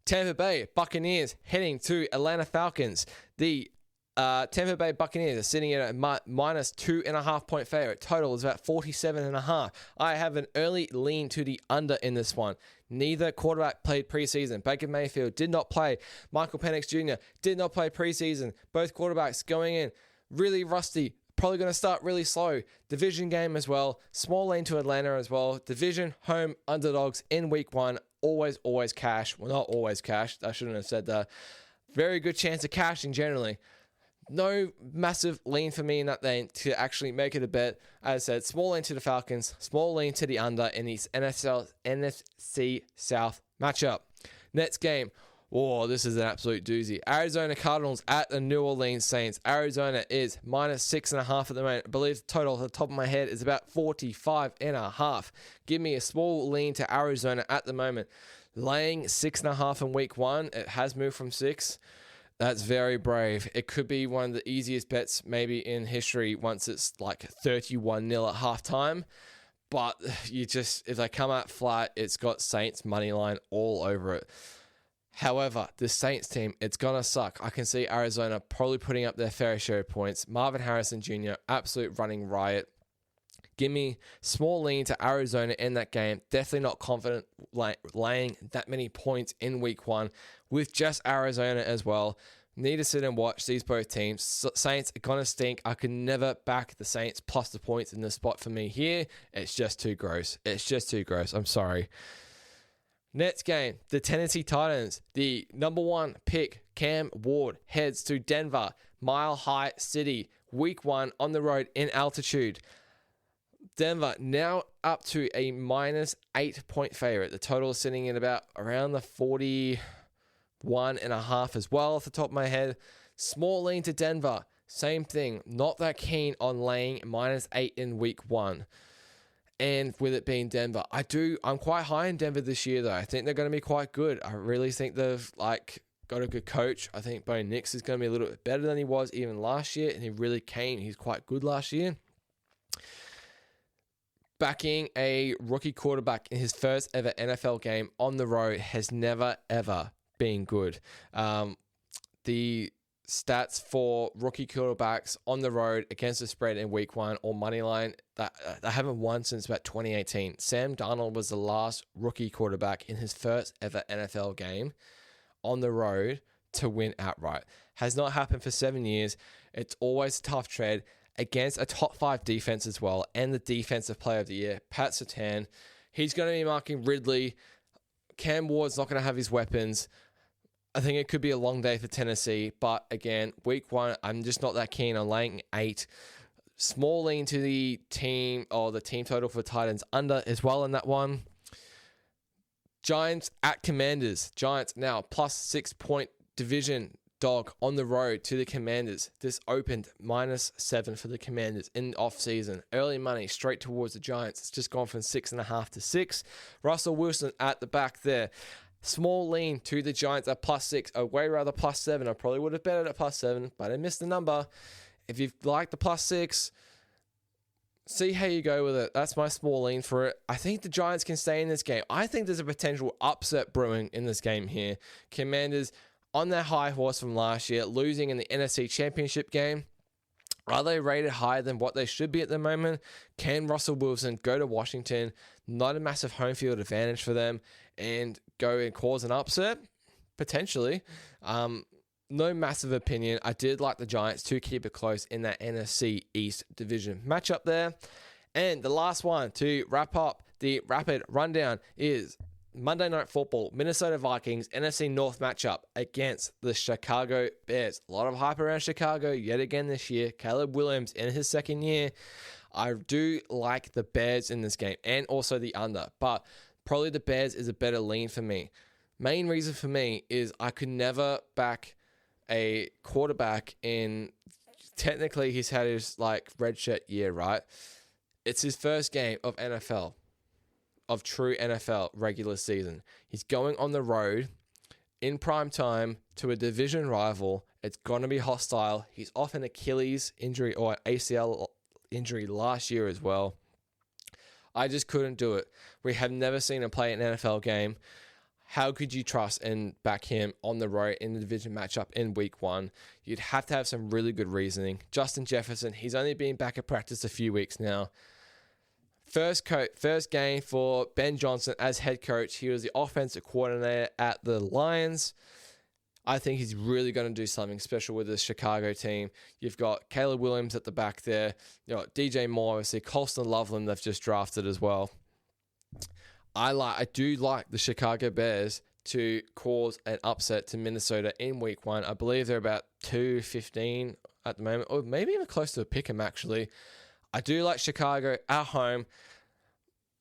Tampa Bay Buccaneers heading to Atlanta Falcons. The Tampa Bay Buccaneers are sitting at a -2.5 point favorite. Total is about 47.5. I have an early lean to the under in this one. Neither quarterback played preseason. Baker Mayfield did not play. Michael Penix Jr. did not play preseason. Both quarterbacks going in really rusty. Probably going to start really slow. Division game as well. Small lean to Atlanta as well. Division home underdogs in week 1. Always cash. Well, not always cash. I shouldn't have said that. Very good chance of cashing generally. No massive lean for me in that lane to actually make it a bet. As I said, small lean to the Falcons, small lean to the under in this NFC South matchup. Next game. Oh, this is an absolute doozy. Arizona Cardinals at the New Orleans Saints. Arizona is -6.5 at the moment. I believe the total at the top of my head is about 45.5. Give me a small lean to Arizona at the moment. Laying 6.5 in week 1. It has moved from 6. That's very brave. It could be one of the easiest bets maybe in history once it's like 31-0 at halftime. But if they come out flat, it's got Saints money line all over it. However, the Saints team, it's going to suck. I can see Arizona probably putting up their fair share of points. Marvin Harrison Jr., absolute running riot. Give me small lean to Arizona in that game. Definitely not confident laying that many points in week 1 with just Arizona as well. Need to sit and watch these both teams. Saints are going to stink. I could never back the Saints plus the points in this spot for me here. It's just too gross. I'm sorry. Next game, the Tennessee Titans. The number 1 pick, Cam Ward, heads to Denver, Mile High City, week 1 on the road in altitude. Denver now up to a -8 point favorite. The total is sitting at about around the 41.5 as well off the top of my head. Small lean to Denver. Same thing. Not that keen on laying -8 in week 1. And with it being Denver, I'm quite high in Denver this year though. I think they're going to be quite good. I really think they've got a good coach. I think Bo Nix is going to be a little bit better than he was even last year, and he's quite good last year. Backing a rookie quarterback in his first ever NFL game on the road has never ever been good. The stats for rookie quarterbacks on the road against the spread in week 1 or money line, that they haven't won since about 2018. Sam Darnold was the last rookie quarterback in his first ever NFL game on the road to win outright. Has not happened for 7 years. It's always a tough tread against a top 5 defense as well, and the defensive player of the year, Pat Surtain. He's going to be marking Ridley. Cam Ward's not going to have his weapons. I think it could be a long day for Tennessee, but again, week 1, I'm just not that keen on laying 8. Small lean to the team total for Titans under as well in that one. Giants at Commanders. Giants now plus 6-point division dog on the road to the Commanders. This opened -7 for the Commanders in off-season. Early money straight towards the Giants. It's just gone from 6.5 to 6. Russell Wilson at the back there. Small lean to the Giants at +6. I'd way rather +7. I probably would have bet it at +7, but I missed the number. If you like the +6, see how you go with it. That's my small lean for it. I think the Giants can stay in this game. I think there's a potential upset brewing in this game here. Commanders on their high horse from last year, losing in the NFC Championship game. Are they rated higher than what they should be at the moment? Can Russell Wilson go to Washington? Not a massive home field advantage for them, and go and cause an upset? Potentially. No massive opinion. I did like the Giants to keep it close in that NFC East division matchup there. And the last one to wrap up the rapid rundown is Monday Night Football, Minnesota Vikings, NFC North matchup against the Chicago Bears. A lot of hype around Chicago yet again this year. Caleb Williams in his second year. I do like the Bears in this game and also the under, but probably the Bears is a better lean for me. Main reason for me is I could never back a quarterback in, technically he's had his redshirt year, right? It's his first game of NFL, of true NFL regular season. He's going on the road in prime time to a division rival. It's going to be hostile. He's off an Achilles injury or an ACL injury last year as well. I just couldn't do it. We have never seen him play an NFL game. How could you trust and back him on the road in the division matchup in week 1? You'd have to have some really good reasoning. Justin Jefferson, he's only been back at practice a few weeks now. First game for Ben Johnson as head coach. He was the offensive coordinator at the Lions. I think he's really going to do something special with this Chicago team. You've got Caleb Williams at the back there. You know, DJ Moore, obviously, Colston Loveland they've just drafted as well. I do like the Chicago Bears to cause an upset to Minnesota in week 1. I believe they're about 2-15 at the moment, or maybe even close to a pick 'em actually. I do like Chicago at home.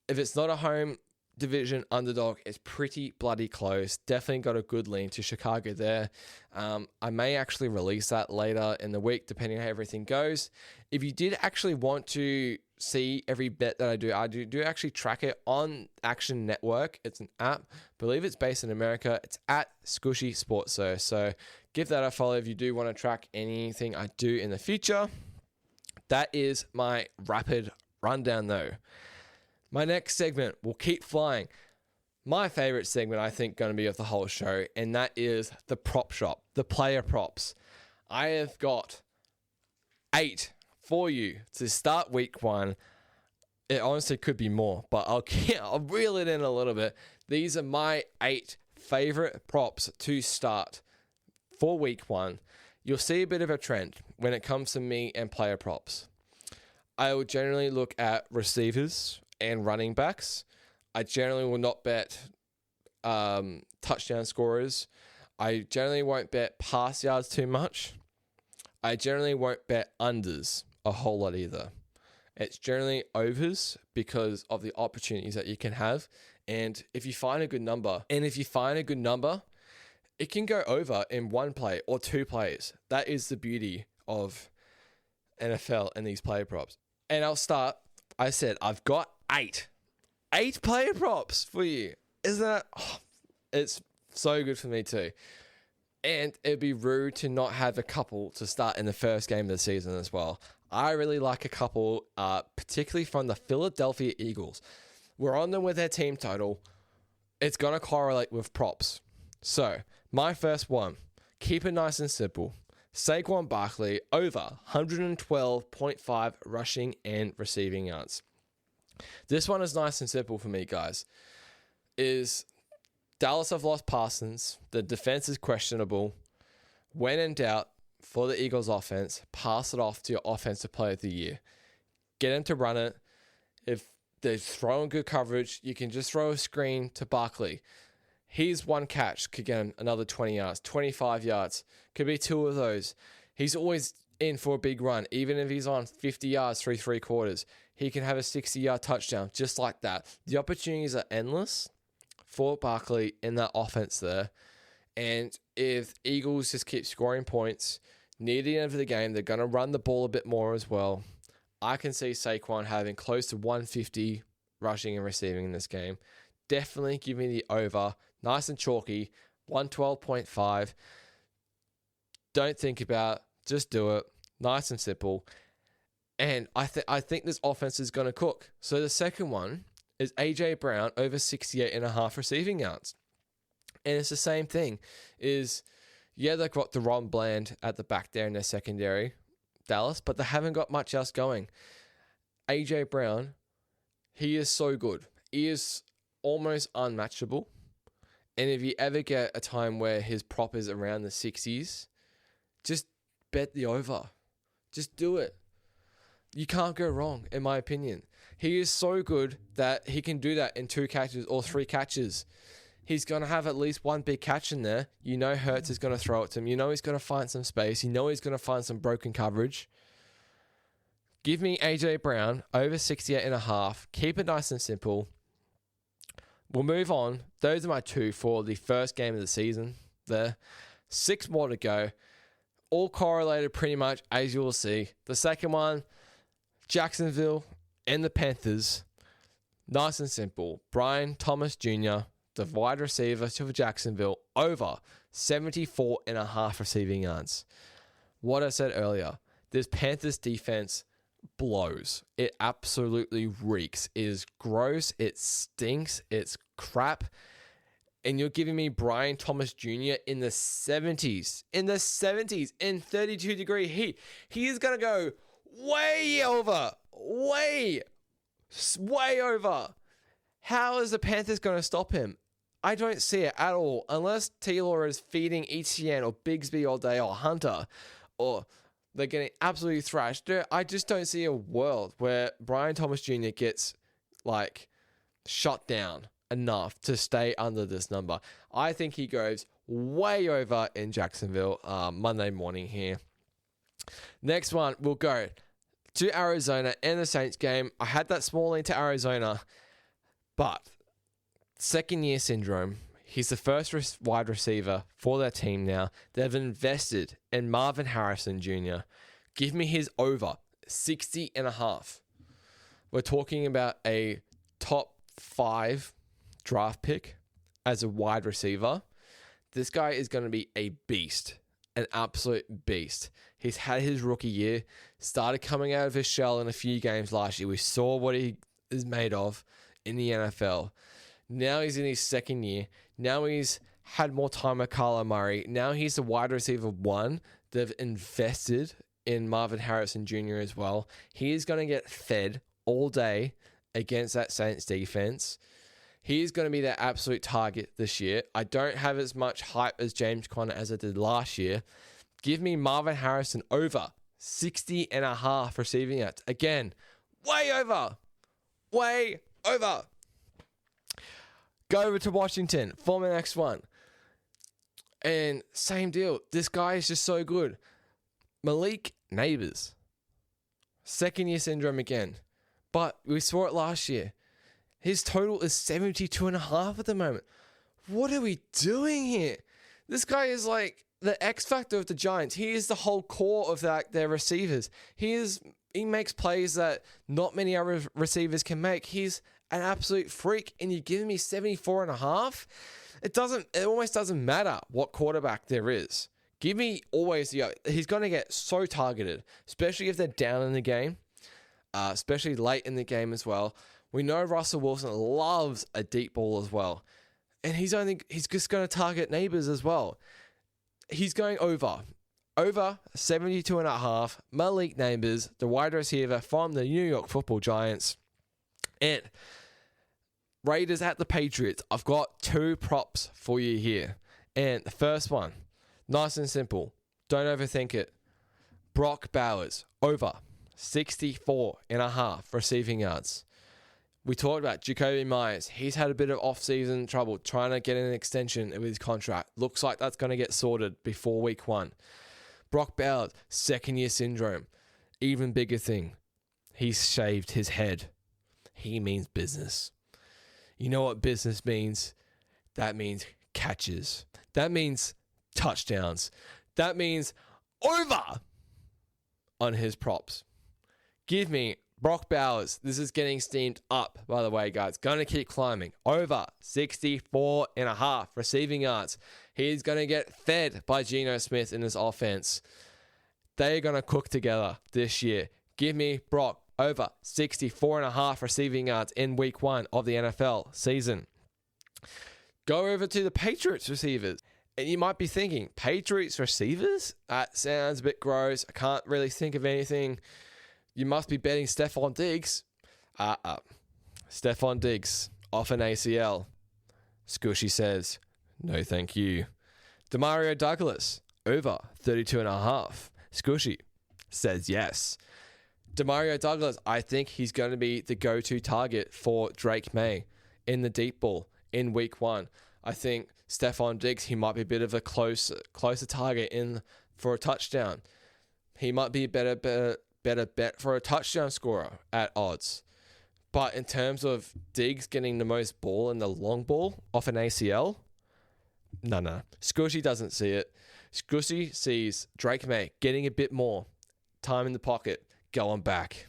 If it's not a home division underdog, it's pretty bloody close. Definitely got a good lean to Chicago there. I may actually release that later in the week, depending on how everything goes. If you did actually want to see every bet that I do actually track it on Action Network. It's an app. I believe it's based in America. It's at Skooshi Sports. So give that a follow if you do want to track anything I do in the future. That is my rapid rundown though. My next segment will keep flying. My favorite segment, I think, going to be of the whole show, and that is the prop shop, the player props. I have got 8 for you to start week 1. It honestly could be more, but I'll reel it in a little bit. These are my 8 favorite props to start for week 1. You'll see a bit of a trend when it comes to me and player props. I will generally look at receivers and running backs. I generally will not bet touchdown scorers. I generally won't bet pass yards too much. I generally won't bet unders a whole lot either. It's generally overs because of the opportunities that you can have. And if you find a good number, it can go over in 1 play or 2 plays. That is the beauty of NFL and these player props. And I'll start. I said I've got 8 player props for you. Isn't that? Oh, it's so good for me too. And it'd be rude to not have a couple to start in the first game of the season as well. I really like a couple, particularly from the Philadelphia Eagles. We're on them with their team total. It's going to correlate with props. So, my first one, keep it nice and simple. Saquon Barkley over 112.5 rushing and receiving yards. This one is nice and simple for me, guys. Is Dallas have lost Parsons. The defense is questionable. When in doubt, for the Eagles offense, pass it off to your offensive player of the year. Get him to run it. If they're throwing good coverage, you can just throw a screen to Barkley. He's 1 catch, could get him another 20 yards, 25 yards. Could be 2 of those. He's always in for a big run. Even if he's on 50 yards, 3/3, he can have a 60-yard touchdown just like that. The opportunities are endless for Barkley in that offense there. And if Eagles just keep scoring points near the end of the game, they're going to run the ball a bit more as well. I can see Saquon having close to 150 rushing and receiving in this game. Definitely give me the over. Nice and chalky. 112.5. Don't think about it. Just do it. Nice and simple. And I think this offense is going to cook. So the second one is A.J. Brown over 68.5 receiving yards. And it's the same thing. They've got Deron Bland at the back there in their secondary, Dallas, but they haven't got much else going. A.J. Brown, he is so good. He is almost unmatchable. And if you ever get a time where his prop is around the 60s, just bet the over. Just do it. You can't go wrong, in my opinion. He is so good that he can do that in 2 catches or 3 catches. He's going to have at least one big catch in there. You know Hurts is going to throw it to him. You know he's going to find some space. You know he's going to find some broken coverage. Give me A.J. Brown over 68.5. Keep it nice and simple. We'll move on. Those are my 2 for the first game of the season there. 6 more to go. All correlated pretty much, as you will see. The second one, Jacksonville and the Panthers. Nice and simple. Brian Thomas Jr., the wide receiver for Jacksonville, over 74.5 receiving yards. What I said earlier, this Panthers defense blows. It absolutely reeks. It is gross. It stinks. It's crap. And you're giving me Brian Thomas Jr. in the 70s. In 32-degree heat. He is going to go way over. Way over. How is the Panthers going to stop him? I don't see it at all. Unless Taylor is feeding Etienne or Bigsby all day or Hunter, or they're getting absolutely thrashed. I just don't see a world where Brian Thomas Jr. gets shut down enough to stay under this number. I think he goes way over in Jacksonville Monday morning here. Next one, we'll go to Arizona and the Saints game. I had that small lean to Arizona, but second year syndrome. He's the first wide receiver for their team now. They've invested in Marvin Harrison Jr. Give me his over 60.5. We're talking about a top 5 draft pick as a wide receiver. This guy is going to be a beast, an absolute beast. He's had his rookie year, started coming out of his shell in a few games last year. We saw what he is made of in the NFL. Now he's in his second year. Now he's had more time with Kyler Murray. Now he's the wide receiver 1. They've invested in Marvin Harrison Jr. as well. He is going to get fed all day against that Saints defense. He is going to be their absolute target this year. I don't have as much hype as James Conner as I did last year. Give me Marvin Harrison over 60.5 receiving yards. Again, way over. Way over. Go over to Washington for my next one. And same deal. This guy is just so good. Malik Neighbors. Second year syndrome again. But we saw it last year. His total is 72.5 at the moment. What are we doing here? This guy is like the X factor of the Giants. He is the whole core of their receivers. He makes plays that not many other receivers can make. He's an absolute freak, and you're giving me 74.5. It almost doesn't matter what quarterback there is. Give me always he's going to get so targeted, especially if they're down in the game, especially late in the game as well. We know Russell Wilson loves a deep ball as well, and he's just going to target Neighbors as well. He's going over 72.5. Malik Neighbors, the wide receiver from the New York Football Giants. And Raiders at the Patriots. I've got 2 props for you here. And the first one, nice and simple. Don't overthink it. Brock Bowers, over 64.5 receiving yards. We talked about Jacoby Myers. He's had a bit of off-season trouble trying to get an extension with his contract. Looks like that's going to get sorted before week 1. Brock Bowers, second-year syndrome. Even bigger thing. He's shaved his head. He means business. You know what business means? that means catches. That means touchdowns. That means over on his props. Give me Brock Bowers. This is getting steamed up, by the way, guys. Going to keep climbing. Over 64.5 receiving yards. He's going to get fed by Geno Smith in this offense. They're going to cook together this year. Give me Brock over 64.5 receiving yards in week 1 of the NFL season. Go over to the Patriots receivers. And you might be thinking, Patriots receivers? That sounds a bit gross. I can't really think of anything. You must be betting Stephon Diggs. Stephon Diggs off an ACL. Skooshi says, no thank you. Demario Douglas, over 32.5. Skooshi says yes. Demario Douglas, I think he's going to be the go-to target for Drake May in the deep ball in week 1. I think Stephon Diggs, he might be a bit of a closer target in for a touchdown. He might be a better bet for a touchdown scorer at odds. But in terms of Diggs getting the most ball in the long ball off an ACL, no. Skooshi doesn't see it. Skooshi sees Drake May getting a bit more time in the pocket, going back.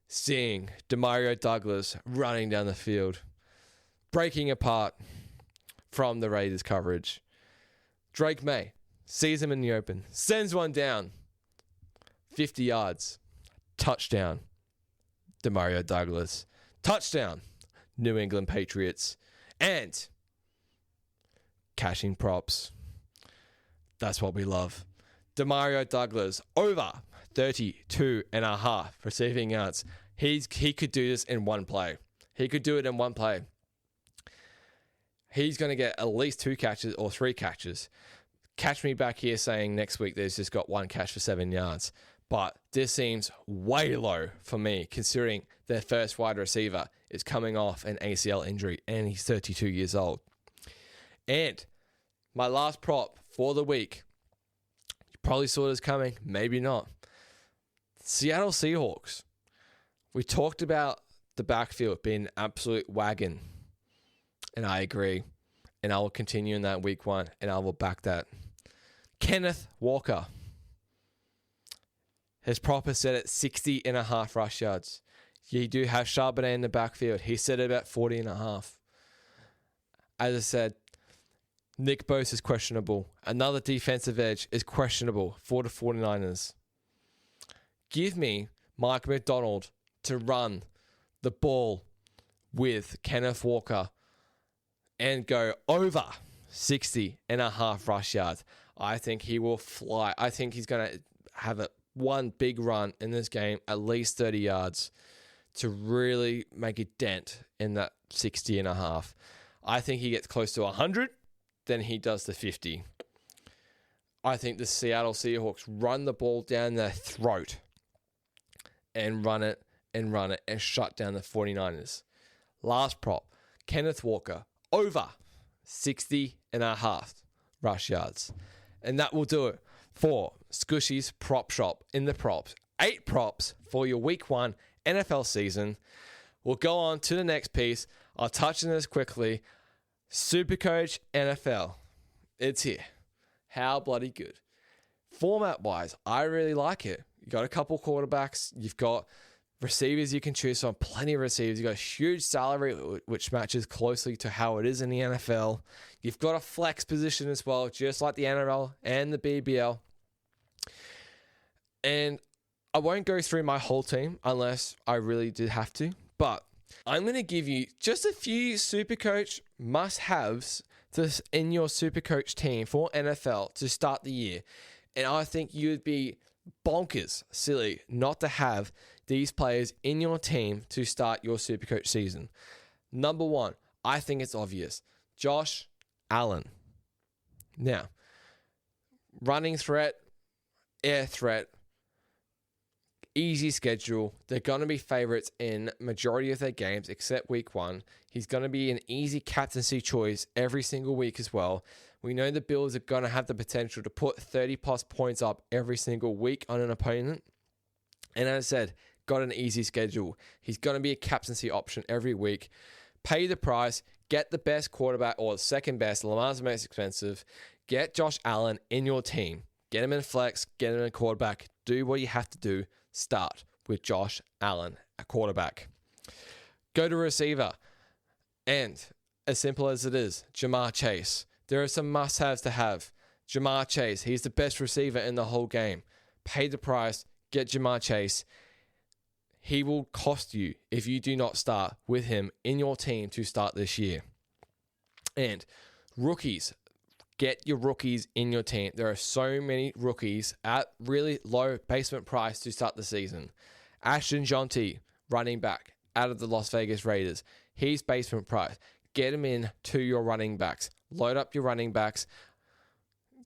Seeing Demario Douglas running down the field, breaking apart from the Raiders coverage. Drake May sees him in the open, sends one down, 50 yards, touchdown, Demario Douglas, touchdown, New England Patriots, and cashing props. That's what we love. Demario Douglas over 32.5 receiving yards. He could do this in one play. He could do it in one play. He's going to get at least 2 catches or 3 catches. Catch me back here saying next week there's just got 1 catch for 7 yards. But this seems way low for me, considering their first wide receiver is coming off an ACL injury and he's 32 years old. And my last prop for the week, you probably saw this coming, maybe not. Seattle Seahawks. We talked about the backfield being an absolute wagon. And I agree. And I will continue in that week 1. And I will back that. Kenneth Walker. His prop is set at 60.5 rush yards. You do have Charbonnet in the backfield. He set about 40.5. As I said, Nick Bosa is questionable. Another defensive edge is questionable for the 49ers. Give me Mike McDonald to run the ball with Kenneth Walker and go over 60.5 rush yards. I think he will fly. I think he's going to have one big run in this game, at least 30 yards, to really make a dent in that 60.5. I think he gets close to 100, then he does the 50. I think the Seattle Seahawks run the ball down their throat and run it and shut down the 49ers. Last prop, Kenneth Walker, over 60.5 rush yards. And that will do it for Skooshi's Prop Shop in the props. 8 props for your week 1 NFL season. We'll go on to the next piece. I'll touch on this quickly. Supercoach NFL. It's here. How bloody good. Format-wise, I really like it. You got a couple quarterbacks. You've got receivers you can choose from. Plenty of receivers. You've got a huge salary, which matches closely to how it is in the NFL. You've got a flex position as well, just like the NRL and the BBL. And I won't go through my whole team unless I really did have to. But I'm going to give you just a few Supercoach must-haves in your Supercoach team for NFL to start the year. And I think you'd be bonkers silly not to have these players in your team to start your Supercoach season. Number 1, I think it's obvious. Josh Allen. Now, running threat, air threat, easy schedule. They're going to be favorites in majority of their games except week 1. He's going to be an easy captaincy choice every single week as well. We know the Bills are going to have the potential to put 30 plus points up every single week on an opponent. And as I said, got an easy schedule. He's going to be a captaincy option every week. Pay the price. get the best quarterback or the second best. Lamar's the most expensive. Get Josh Allen in your team. Get him in flex. Get him in quarterback. Do what you have to do. Start with Josh Allen, a quarterback. Go to receiver. And as simple as it is, Jamar Chase. There are some must-haves to have. Jamar Chase, he's the best receiver in the whole game. Pay the price. Get Jamar Chase. He will cost you if you do not start with him in your team to start this year. And rookies. Get your rookies in your team. There are so many rookies at really low basement price to start the season. Ashton Jonty, running back, out of the Las Vegas Raiders. He's basement price. Get him in to your running backs. Load up your running backs.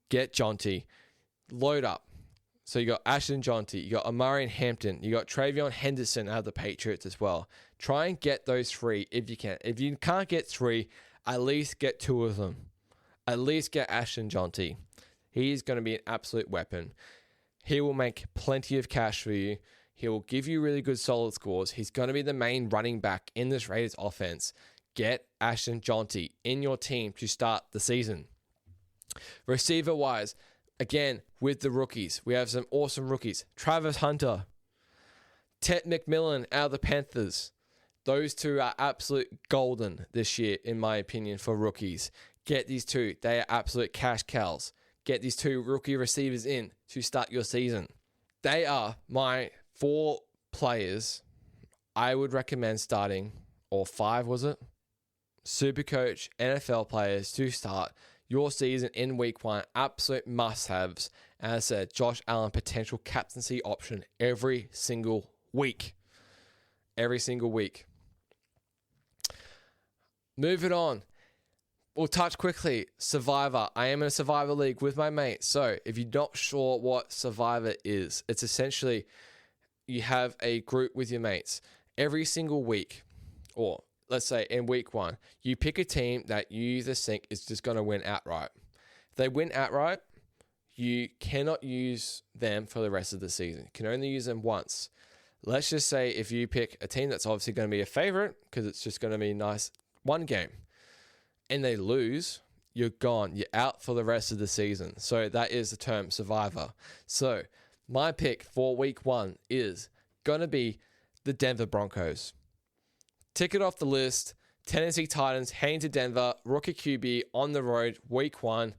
Get Jonty. Load up. So you got Ashton Jonty. You got Amari Hampton. You got Travion Henderson out of the Patriots as well. Try and get those three if you can. If you can't get three, at least get two of them. At least get Ashton Jonty. He's going to be an absolute weapon. He will make plenty of cash for you. He will give you really good solid scores. He's going to be the main running back in this Raiders offense. Get Ashton Jonty in your team to start the season. Receiver-wise, again, with the rookies, we have some awesome rookies. Travis Hunter, Ted McMillan out of the Panthers. Those two are absolute golden this year, in my opinion, for rookies. Get these two. They are absolute cash cows. Get these two rookie receivers in to start your season. They are my 4 players I would recommend starting, or 5 was it? Supercoach NFL players to start your season in week 1. Absolute must-haves. As I said, Josh Allen, potential captaincy option every single week. Every single week. Moving on. We'll touch quickly. Survivor. I am in a Survivor league with my mate. So if you're not sure what Survivor is, it's essentially you have a group with your mates. Every single week, or let's say in week 1, you pick a team that you just think is just going to win outright. If they win outright, you cannot use them for the rest of the season. You can only use them once. Let's just say if you pick a team that's obviously going to be a favorite because it's just going to be nice one game, and they lose, you're gone. You're out for the rest of the season. So that is the term Survivor. So my pick for week 1 is going to be the Denver Broncos. Tick it off the list. Tennessee Titans heading to Denver. Rookie QB on the road, week 1.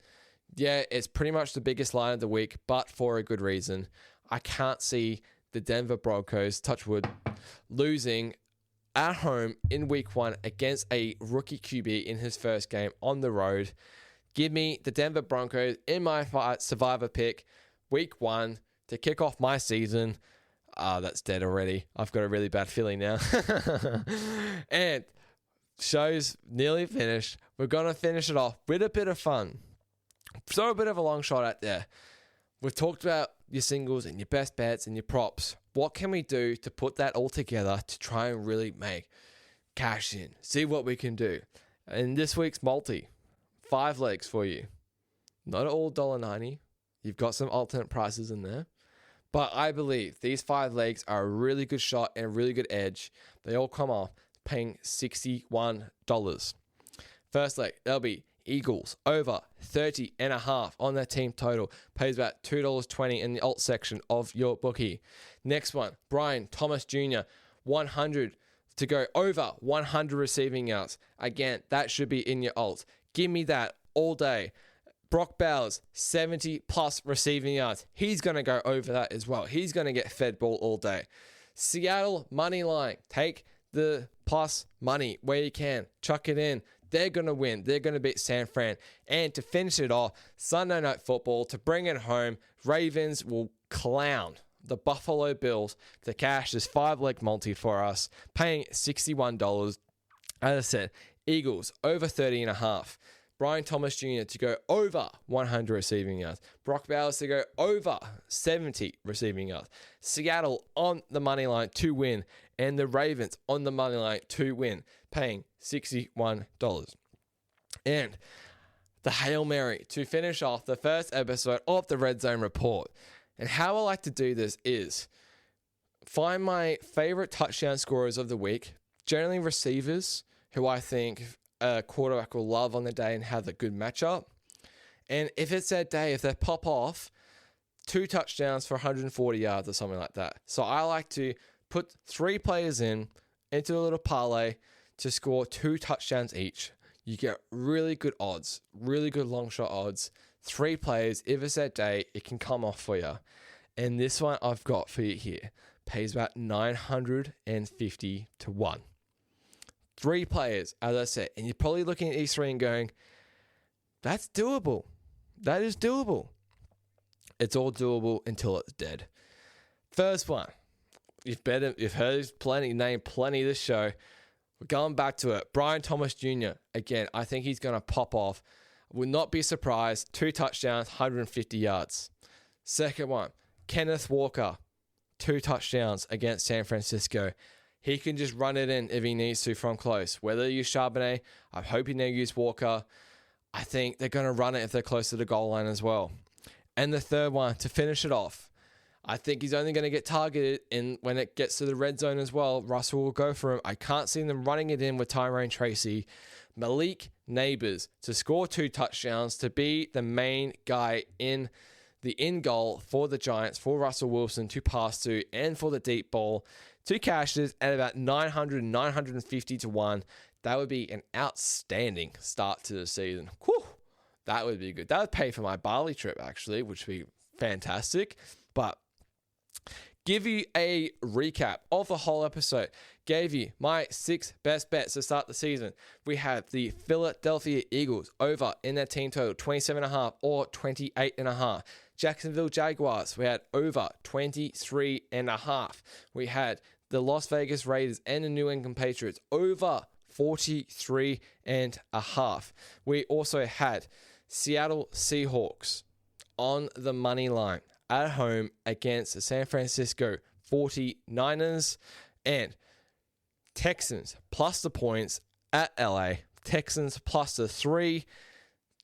Yeah, it's pretty much the biggest line of the week, but for a good reason. I can't see the Denver Broncos, touch wood, losing at home in week 1 against a rookie QB in his first game on the road. Give me the Denver Broncos in my Survivor pick, week 1, to kick off my season. That's dead already. I've got a really bad feeling now. And show's nearly finished. We're going to finish it off with a bit of fun. Throw a bit of a long shot out there. We've talked about your singles and your best bets and your props. What can we do to put that all together to try and really make cash in? See what we can do. And this week's multi, 5 legs for you. Not all $1.90. You've got some alternate prices in there. But I believe these 5 legs are a really good shot and a really good edge. They all come off paying $61. First leg, they'll be Eagles over 30.5 on their team total. Pays about $2.20 in the alt section of your bookie. Next one, Brian Thomas Jr., 100 to go over 100 receiving yards. Again, that should be in your alt. Give me that all day. Brock Bowers, 70 plus receiving yards. He's going to go over that as well. He's going to get fed ball all day. Seattle money line. Take the plus money where you can. Chuck it in. They're going to win. They're going to beat San Fran. And to finish it off, Sunday Night Football, to bring it home, Ravens will clown the Buffalo Bills to cash this 5-leg multi for us, paying $61. As I said, Eagles over 30.5. Brian Thomas Jr. to go over 100 receiving yards. Brock Bowers to go over 70 receiving yards. Seattle on the money line to win. And the Ravens on the money line to win, paying $61. And the Hail Mary to finish off the first episode of the Redzone Report. And how I like to do this is find my favorite touchdown scorers of the week, generally receivers who I think a quarterback will love on the day and have a good matchup. And if it's their day, if they pop off 2 touchdowns for 140 yards or something like that. So I like to put 3 players into a little parlay to score 2 touchdowns each. You get really good odds, really good long shot odds. 3 players, if it's that day, it can come off for you. And this one I've got for you here pays about 950 to 1. 3 players, as I said, and you're probably looking at these 3 and going, that's doable. That is doable. It's all doable until it's dead. First one, you've heard plenty, named plenty this show. We're going back to it. Brian Thomas Jr. Again, I think he's going to pop off. Will not be surprised. 2 touchdowns, 150 yards. Second one, Kenneth Walker. 2 touchdowns against San Francisco. He can just run it in if he needs to from close. Whether they use Charbonnet, I'm hoping they use Walker. I think they're going to run it if they're close to the goal line as well. And the third one, to finish it off, I think he's only going to get targeted when it gets to the red zone as well. Russell will go for him. I can't see them running it in with Tyrone Tracy. Malik Neighbors to score 2 touchdowns, to be the main guy in the in goal for the Giants, for Russell Wilson to pass to, and for the deep ball to cash this at about 950 to 1. That would be an outstanding start to the season. Whew, that would be good. That would pay for my Bali trip, actually, which would be fantastic. But give you a recap of the whole episode. Gave you my 6 best bets to start the season. We have the Philadelphia Eagles over in their team total, 27.5 or 28.5. Jacksonville Jaguars, we had over 23.5. We had the Las Vegas Raiders and the New England Patriots over 43.5. We also had Seattle Seahawks on the money line at home against the San Francisco 49ers, and Texans plus the points at LA. Texans plus the 3.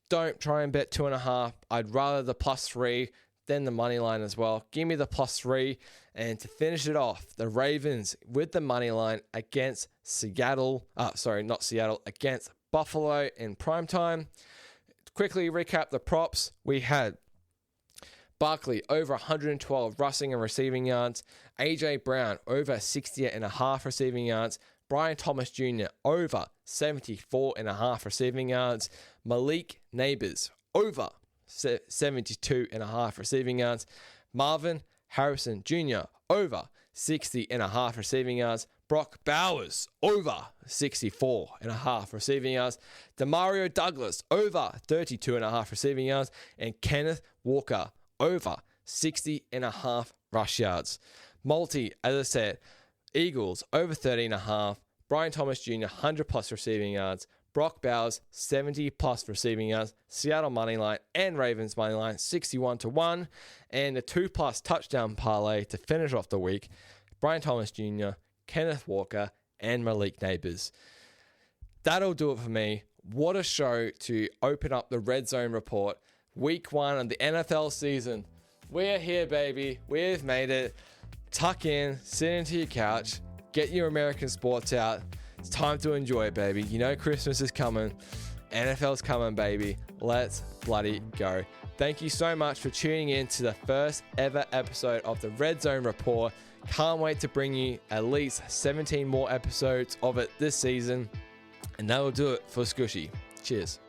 Don't try and bet 2.5. I'd rather the plus 3 than the money line as well. Give me the plus 3. And to finish it off, the Ravens with the money line against against Buffalo in primetime. Quickly recap the props. We had Barkley over 112 rushing and receiving yards. AJ Brown over 68.5 receiving yards. Brian Thomas Jr. over 74.5 receiving yards. Malik Neighbors over 72.5 receiving yards. Marvin Harrison Jr. over 60.5 receiving yards. Brock Bowers over 64.5 receiving yards. Demario Douglas over 32.5 receiving yards. And Kenneth Walker over 60.5 rush yards. Multi, as I said, Eagles over 30.5. Brian Thomas Jr. 100 plus receiving yards. Brock Bowers 70 plus receiving yards. Seattle money line and Ravens money line 61 to 1. And a 2 plus touchdown parlay to finish off the week. Brian Thomas Jr., Kenneth Walker, and Malik Neighbors. That'll do it for me. What a show to open up the Redzone Report. Week 1 of the NFL season. We're here, baby. We've made it. Tuck in, sit into your couch, get your American sports out. It's time to enjoy it, baby. You know Christmas is coming. NFL's coming, baby. Let's bloody go. Thank you so much for tuning in to the first ever episode of the Redzone Report. Can't wait to bring you at least 17 more episodes of it this season. And that will do it for Skooshi. Cheers.